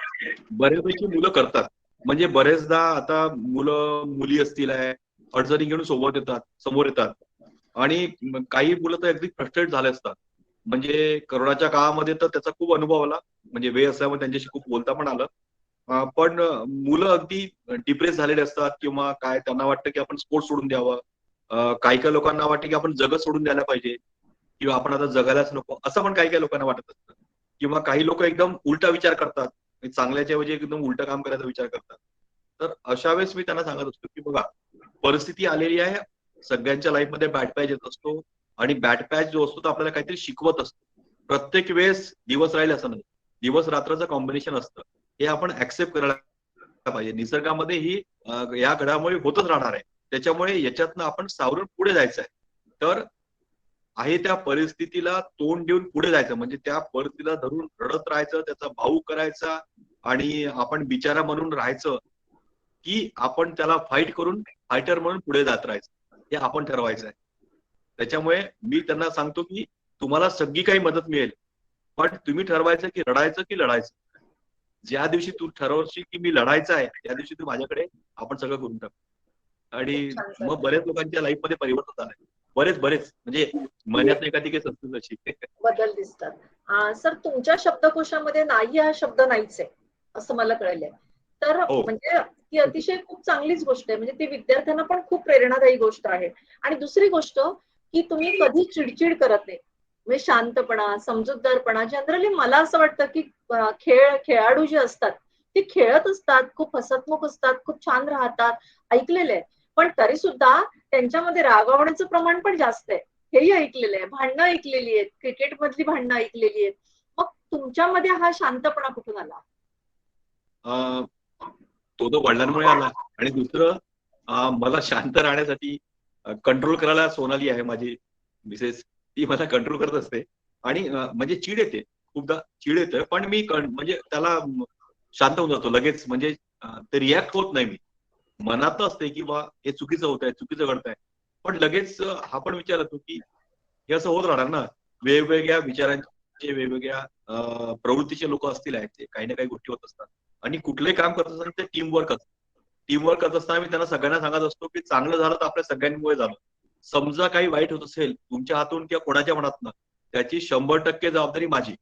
बऱ्यापैकी मुलं करतात. म्हणजे बरेचदा आता मुलं मुली असतील आहे, अडचणी घेऊन समोर येतात आणि काही मुलं तर अगदी फ्रस्ट्रेट झाले असतात. म्हणजे करोनाच्या काळामध्ये तर त्याचा खूप अनुभव आला, म्हणजे वेळ असल्यामुळे त्यांच्याशी खूप बोलता पण आलं. पण मुलं अगदी डिप्रेस झालेले असतात किंवा काय त्यांना वाटतं की आपण स्पोर्ट्स सोडून द्यावं. काही काही लोकांना वाटतं की आपण जगच सोडून द्यायला पाहिजे किंवा आपण आता जगायलाच नको, असं पण काही काही लोकांना वाटत असतं. किंवा काही लोक एकदम उलटा विचार करतात, चांगल्याच्या ऐवजी एकदम उलट काम करायचा विचार करतात. तर अशा वेळेस मी त्यांना सांगत असतो की बघा, परिस्थिती आलेली आहे, सगळ्यांच्या लाईफमध्ये बॅड पॅच येत असतो आणि बॅड पॅच जो असतो तो आपल्याला काहीतरी शिकवत असतो. प्रत्येक वेळेस दिवस राहील असं नाही, दिवस रात्राचं कॉम्बिनेशन असतं, हे आपण ऍक्सेप्ट करायला पाहिजे. निसर्गामध्ये ही या घडामोडी होतच राहणार आहे, त्याच्यामुळे याच्यातनं आपण सावरून पुढे जायचं आहे. तर आहे त्या परिस्थितीला तोंड देऊन पुढे जायचं, म्हणजे त्या परिस्थितीला धरून रडत राहायचं, त्याचा भाऊ करायचा आणि आपण बिचारा म्हणून राहायचं, की आपण त्याला फाईट करून फायटर म्हणून पुढे जात राहायचं, हे आपण ठरवायचं आहे. त्याच्यामुळे मी त्यांना सांगतो की तुम्हाला सगळी काही मदत मिळेल, पण तुम्ही ठरवायचं की रडायचं की लढायचं. ज्या दिवशी तू ठरवशील की मी लढायचं आहे, त्या दिवशी तू माझ्याकडे, आपण सगळं करून टाकू. खूप आणि छान सर. मग बऱ्याच लोकांच्या लाईफमध्ये परिवर्तन झालंय. बरेच म्हणजे महिन्यात एखादी केस असतील अशी. बदल दिसतात. सर तुमच्या शब्दकोशामध्ये नाही हा शब्द नाहीच आहे, असं मला कळलंय. तर हो. म्हणजे ती अतिशय खूप चांगलीच गोष्ट आहे. म्हणजे ती विद्यार्थ्यांना पण खूप प्रेरणादायी गोष्ट आहे. आणि दुसरी गोष्ट की तुम्ही कधी चिडचिड करत नाही. म्हणजे शांतपणा, समजूतदारपणा. जनरली मला असं वाटतं की खेळाडू जे असतात ते खेळत असतात, खूप हसतमुख असतात, खूप छान राहतात, ऐकलेलं आहे. पण तरी सुद्धा त्यांच्यामध्ये रागावण्याचं प्रमाण पण जास्त आहे. हेही ऐकलेलं आहे, भांडणं ऐकलेली आहेत, क्रिकेट मधली भांडणं ऐकलेली आहेत. मग तुमच्यामध्ये हा शांतपणा कुठून आला? अं, तो तो वडिलांमुळे आला. आणि दुसरं, मला शांत राहण्यासाठी कंट्रोल करायला सोनाली आहे माझी मिसेस, ती मला कंट्रोल करत असते. आणि म्हणजे चीड येते, खूपदा चीड येते, पण मी म्हणजे त्याला शांत होऊन जातो लगेच. म्हणजे ते रिॲक्ट होत नाही मी. मनात असते की बा हे चुकीचं होत आहे, चुकीचं घडतंय, पण लगेच हा पण विचार येतो की हे असं होत राहणार ना. वेगवेगळ्या विचारांचे, वेगवेगळ्या प्रवृत्तीचे लोक असतील आहेत, ते काही ना काही गोष्टी होत असतात. आणि कुठलंही काम करत असताना ते टीमवर्क असतं. टीमवर्क करत असताना मी त्यांना सगळ्यांना सांगत असतो की चांगलं झालं तर आपल्या सगळ्यांमुळे झालं. समजा काही वाईट होत असेल तुमच्या हातून किंवा कोणाच्या मनातनं, त्याची 100% जबाबदारी माझी.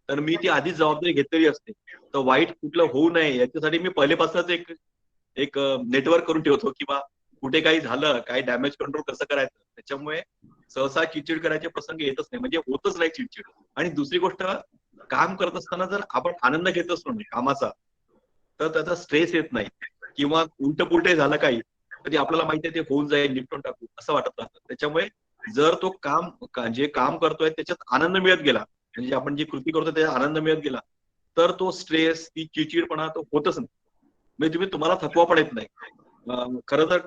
तर मी ती आधीच जबाबदारी घेतलेली असते. तर वाईट कुठलं होऊ नये याच्यासाठी मी पहिलेपासूनच एक एक नेटवर्क करून ठेवतो की बा कुठे काही झालं, काही डॅमेज कंट्रोल कसं करायचं. त्याच्यामुळे सहसा चिडचिड करायचे प्रसंग येतच नाही, म्हणजे होतच नाही चिडचिड. आणि दुसरी गोष्ट, काम करत असताना जर आपण आनंद घेत असतो ना कामाचा, तर त्याचा स्ट्रेस येत नाही. किंवा उलट पुलटे झालं काही, तरी आपल्याला माहिती आहे ते होऊन जाईल, निपटून टाकू असं वाटत राहतं. त्याच्यामुळे जर तो जे काम करतोय त्याच्यात आनंद मिळत गेला, म्हणजे आपण जी कृती करतोय त्याच्यात आनंद मिळत गेला, तर तो स्ट्रेस, ती चिडचिडपणा तो होतच नाही. म्हणजे तुम्हाला थकवा पण येत नाही. खरं तर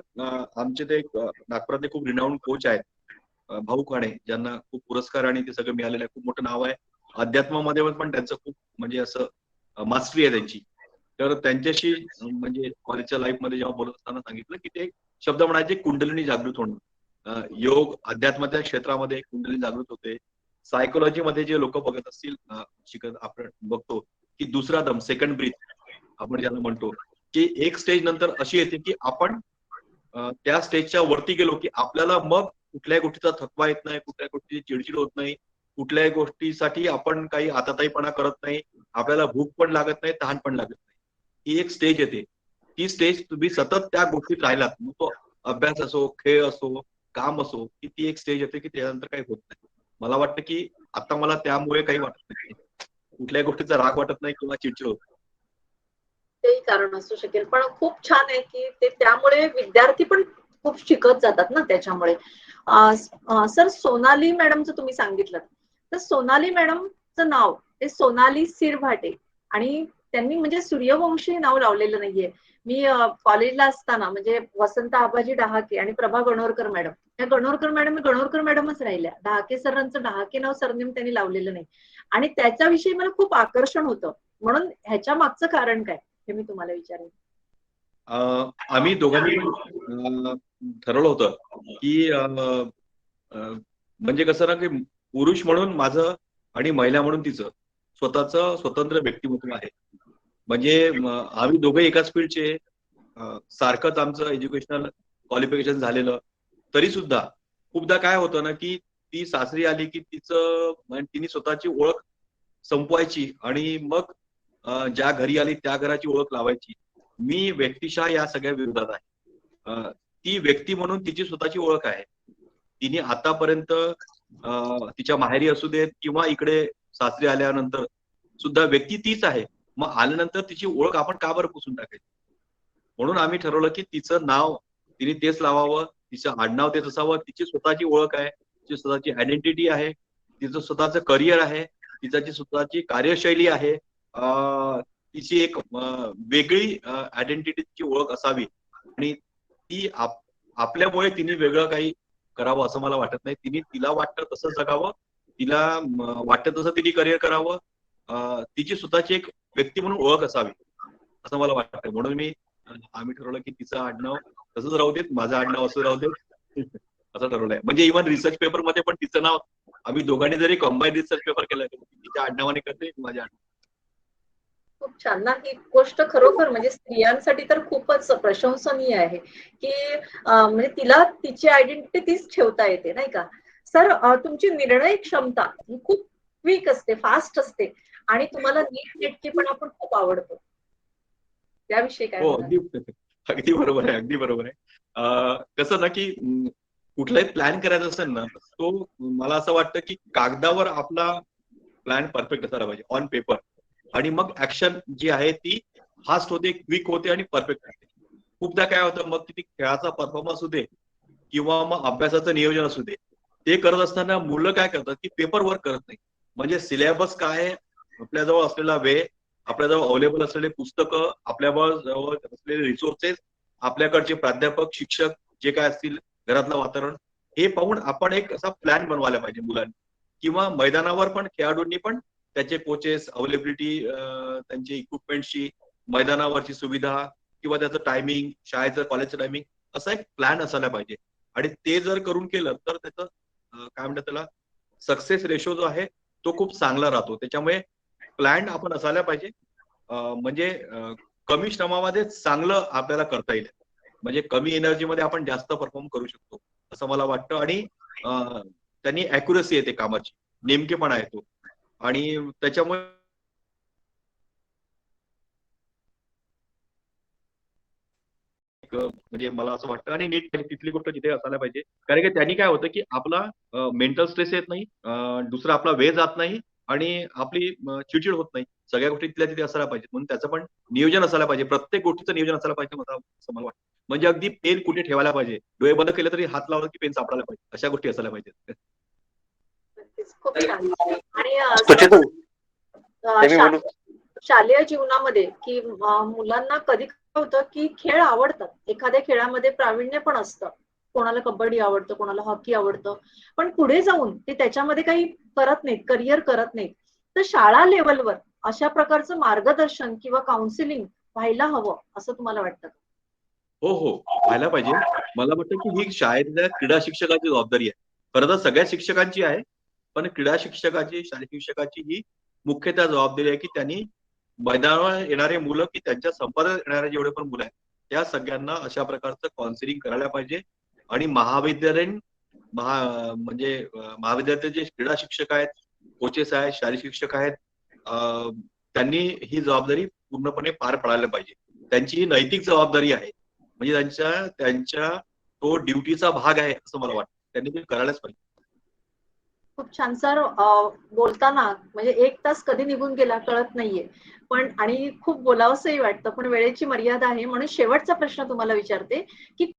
आमचे ते नागपुरातले खूप रिनाऊंड कोच आहेत, भाऊ काणे, ज्यांना खूप पुरस्कार आणि ते सगळं मिळालेलं आहे, खूप मोठं नाव आहे. अध्यात्मामध्ये पण त्यांचं खूप म्हणजे असं मास्टरी आहे त्यांची. तर त्यांच्याशी म्हणजे कॉलेजच्या लाईफमध्ये जेव्हा बोलत असताना सांगितलं की ते शब्द म्हणायचे, कुंडलिनी जागृत होणं. योग अध्यात्माच्या क्षेत्रामध्ये कुंडलिनी जागृत होते. सायकोलॉजीमध्ये जे लोक बघत असतील, शिकत आपण बघतो की दुसरा दम, सेकंड ब्रीथ आपण ज्याला म्हणतो, की एक स्टेज नंतर अशी येते की आपण त्या स्टेजच्या वरती गेलो की आपल्याला मग कुठल्याही गोष्टीचा थकवा येत नाही, कुठल्याही गोष्टीची चिडचिड होत नाही, कुठल्याही गोष्टीसाठी आपण काही आताताईपणा करत नाही, आपल्याला भूक पण लागत नाही, तहान पण लागत नाही. ही एक स्टेज येते. ती स्टेज तुम्ही सतत त्या गोष्टीत राहिलात, मग तो अभ्यास असो, खेळ असो, काम असो, की ती एक स्टेज येते की त्यानंतर काही होत नाही. मला वाटतं की आता मला त्यामुळे काही वाटत नाही, कुठल्याही गोष्टीचा राग वाटत नाही किंवा चिडचिड होत. तेही कारण असू शकेल. पण खूप छान आहे की ते त्यामुळे विद्यार्थी पण खूप शिकत जातात ना त्याच्यामुळे. सर सोनाली मॅडमचं तुम्ही सांगितलं. तर सोनाली मॅडमचं नाव हे सोनाली सिरभाटे आणि त्यांनी म्हणजे सूर्यवंशी नाव लावलेलं नाहीये. मी कॉलेजला असताना म्हणजे वसंत आबाजी डहाके आणि प्रभा गणोरकर मॅडम, त्या गणोरकर मॅडमच राहिल्या. डहाके सरांचं डहाके नाव सरनेम त्यांनी लावलेलं नाही. आणि त्याच्याविषयी मला खूप आकर्षण होतं. म्हणून ह्याच्या मागचं कारण काय हे मी तुम्हाला विचारेन. आम्ही दोघांनी ठरवलं होतं की म्हणजे कसं ना की पुरुष म्हणून माझं आणि महिला म्हणून तिचं स्वतःचं स्वतंत्र व्यक्तिमत्व आहे. म्हणजे आम्ही दोघे एकाच फील्डचे, सारखंच आमचं एज्युकेशनल क्वालिफिकेशन झालेलं, तरी सुद्धा खूपदा काय होतं ना की ती सासरी आली की तिने स्वतःची ओळख संपवायची आणि मग ज्या घरी आली त्या घराची ओळख लावायची. मी व्यक्तिशः या सगळ्या विरोधात आहे. ती व्यक्ती म्हणून तिची स्वतःची ओळख आहे. तिने आतापर्यंत तिच्या माहेरी असू देत किंवा इकडे सासरी आल्यानंतर सुद्धा व्यक्ती तीच आहे. मग आल्यानंतर तिची ओळख आपण का बरं पुसून टाकायची? म्हणून आम्ही ठरवलं की तिचं नाव तिने तेच लावावं, तिचं आडनाव तेच असावं. तिची स्वतःची ओळख आहे, तिची स्वतःची आयडेंटिटी आहे, तिचं स्वतःचं करिअर आहे, तिची स्वतःची कार्यशैली आहे, तिची एक वेगळी आयडेंटिटीची ओळख असावी. आणि ती आपल्यामुळे तिने वेगळं काही करावं असं मला वाटत नाही. तिला वाटतं तसं जगावं, तिला वाटतं तसं तिने करिअर करावं, तिची स्वतःची एक व्यक्ती म्हणून ओळख असावी असं मला वाटतं. म्हणून आम्ही ठरवलं की तिचं आडनाव तसंच राहू देत, माझं आडनाव असं राहू देत असं ठरवलंय. म्हणजे इव्हन रिसर्च पेपर मध्ये पण तिचं नाव आम्ही दोघांनी जरी कंबाईन रिसर्च पेपर केला तिच्या आडनावाने करते, माझ्या आडनाव. खूप छान ना. ही गोष्ट खरोखर म्हणजे स्त्रियांसाठी तर खूपच प्रशंसनीय आहे की म्हणजे तिला तिची आयडेंटिटी तीच ठेवता येते, नाही का? सर, तुमची निर्णय क्षमता ही खूप क्विक असते, फास्ट असते आणि तुम्हाला नीटनेटकेपणा पण खूप आवडतो. त्याविषयी काय हो, बोलाल? अगदी बरोबर आहे, अगदी बरोबर आहे. कसं ना की कुठलाही प्लॅन करायचा असेल ना, तो मला असं वाटतं की कागदावर आपला प्लॅन परफेक्ट असायला पाहिजे, ऑन पेपर. आणि मग ऍक्शन जी आहे ती फास्ट होते, क्विक होते आणि परफेक्ट होते. खूपदा काय होतं, मग किती खेळाचा परफॉर्मन्स असू दे किंवा मग अभ्यासाचं नियोजन असू दे, ते करत असताना मुलं काय करतात की पेपर वर्क करत नाही. म्हणजे सिलेबस काय आहे, आपल्याजवळ असलेला वेळ, आपल्याजवळ अवेलेबल असलेले पुस्तकं, जवळ असलेले रिसोर्सेस, आपल्याकडचे प्राध्यापक, शिक्षक जे काय असतील, घरातलं वातावरण, हे पाहून आपण एक असा प्लॅन बनवायला पाहिजे मुलांनी. किंवा मैदानावर पण खेळाडूंनी पण त्याचे कोचेस, अवेलेबिलिटी, त्यांची इक्विपमेंटची, मैदानावरची सुविधा किंवा त्याचं टायमिंग, शाळेचं कॉलेजचं टायमिंग, असा एक प्लॅन असायला पाहिजे. आणि ते जर करून केलं तर त्याचं काय म्हणतात त्याला, सक्सेस रेशो जो आहे तो खूप चांगला राहतो. त्याच्यामुळे प्लॅन आपण असायला पाहिजे. म्हणजे कमी श्रमामध्ये चांगलं आपल्याला करता येईल. म्हणजे कमी एनर्जीमध्ये आपण जास्त परफॉर्म करू शकतो असं मला वाटतं. आणि त्यांनी अॅक्युरसी येते कामाची, नेमकेपणा येतो आणि त्याच्यामुळे म्हणजे मला असं वाटतं. आणि नीट तिथली गोष्ट जिथे असायला पाहिजे, कारण की त्यांनी काय होतं की आपला मेंटल स्ट्रेस येत नाही, दुसरा आपला वेळ जात नाही आणि आपली चिडचिड होत नाही. सगळ्या गोष्टी तिथल्या तिथे असायला पाहिजे. म्हणून त्याचं पण नियोजन असायला पाहिजे, प्रत्येक गोष्टीचं नियोजन असायला पाहिजे असं मला वाटतं. म्हणजे अगदी पेन कुठे ठेवायला पाहिजे, डोळे बंद केले तरी हात लावला की पेन सापडायला पाहिजे, अशा गोष्टी असायला पाहिजेत. खूप छान. आणि शालेय जीवनामध्ये की मुलांना कधी काय होतं की खेळ आवडतात, एखाद्या खेळामध्ये प्रावीण्य पण असतं, कोणाला कबड्डी आवडतं, कोणाला हॉकी आवडतं, पण पुढे जाऊन ते त्याच्यामध्ये काही करत नाहीत, करिअर करत नाहीत. तर शाळा लेवलवर अशा प्रकारचं मार्गदर्शन किंवा काउन्सिलिंग व्हायला हवं असं तुम्हाला वाटतं? हो, हो. व्हायला पाहिजे. मला वाटतं की ही शाळेतल्या क्रीडा शिक्षकाची जबाबदारी आहे. खरं तर सगळ्या शिक्षकांची आहे. पण क्रीडा शिक्षकाची, शालेय शिक्षकाची ही मुख्यतः जबाबदारी आहे की त्यांनी मैदानावर येणारे मुलं की त्यांच्या संपर्कात येणारे जेवढे पण मुलं आहेत, त्या सगळ्यांना अशा प्रकारचं काउन्सिलिंग करायला पाहिजे. आणि म्हणजे महाविद्यालयाचे जे क्रीडा शिक्षक आहेत, कोचेस आहेत, शालेय शिक्षक आहेत, त्यांनी ही जबाबदारी पूर्णपणे पार पाडायला पाहिजे. त्यांची ही नैतिक जबाबदारी आहे. म्हणजे त्यांच्या तो ड्युटीचा भाग आहे असं मला वाटतं. त्यांनी ते करायलाच पाहिजे. खूप छान सर. बोलताना म्हणजे 1 तास कधी निघून गेला कळत नाहीये. पण आणि खूप बोलावंसंही वाटतं, पण वेळेची मर्यादा आहे. म्हणून शेवटचा प्रश्न तुम्हाला विचारते की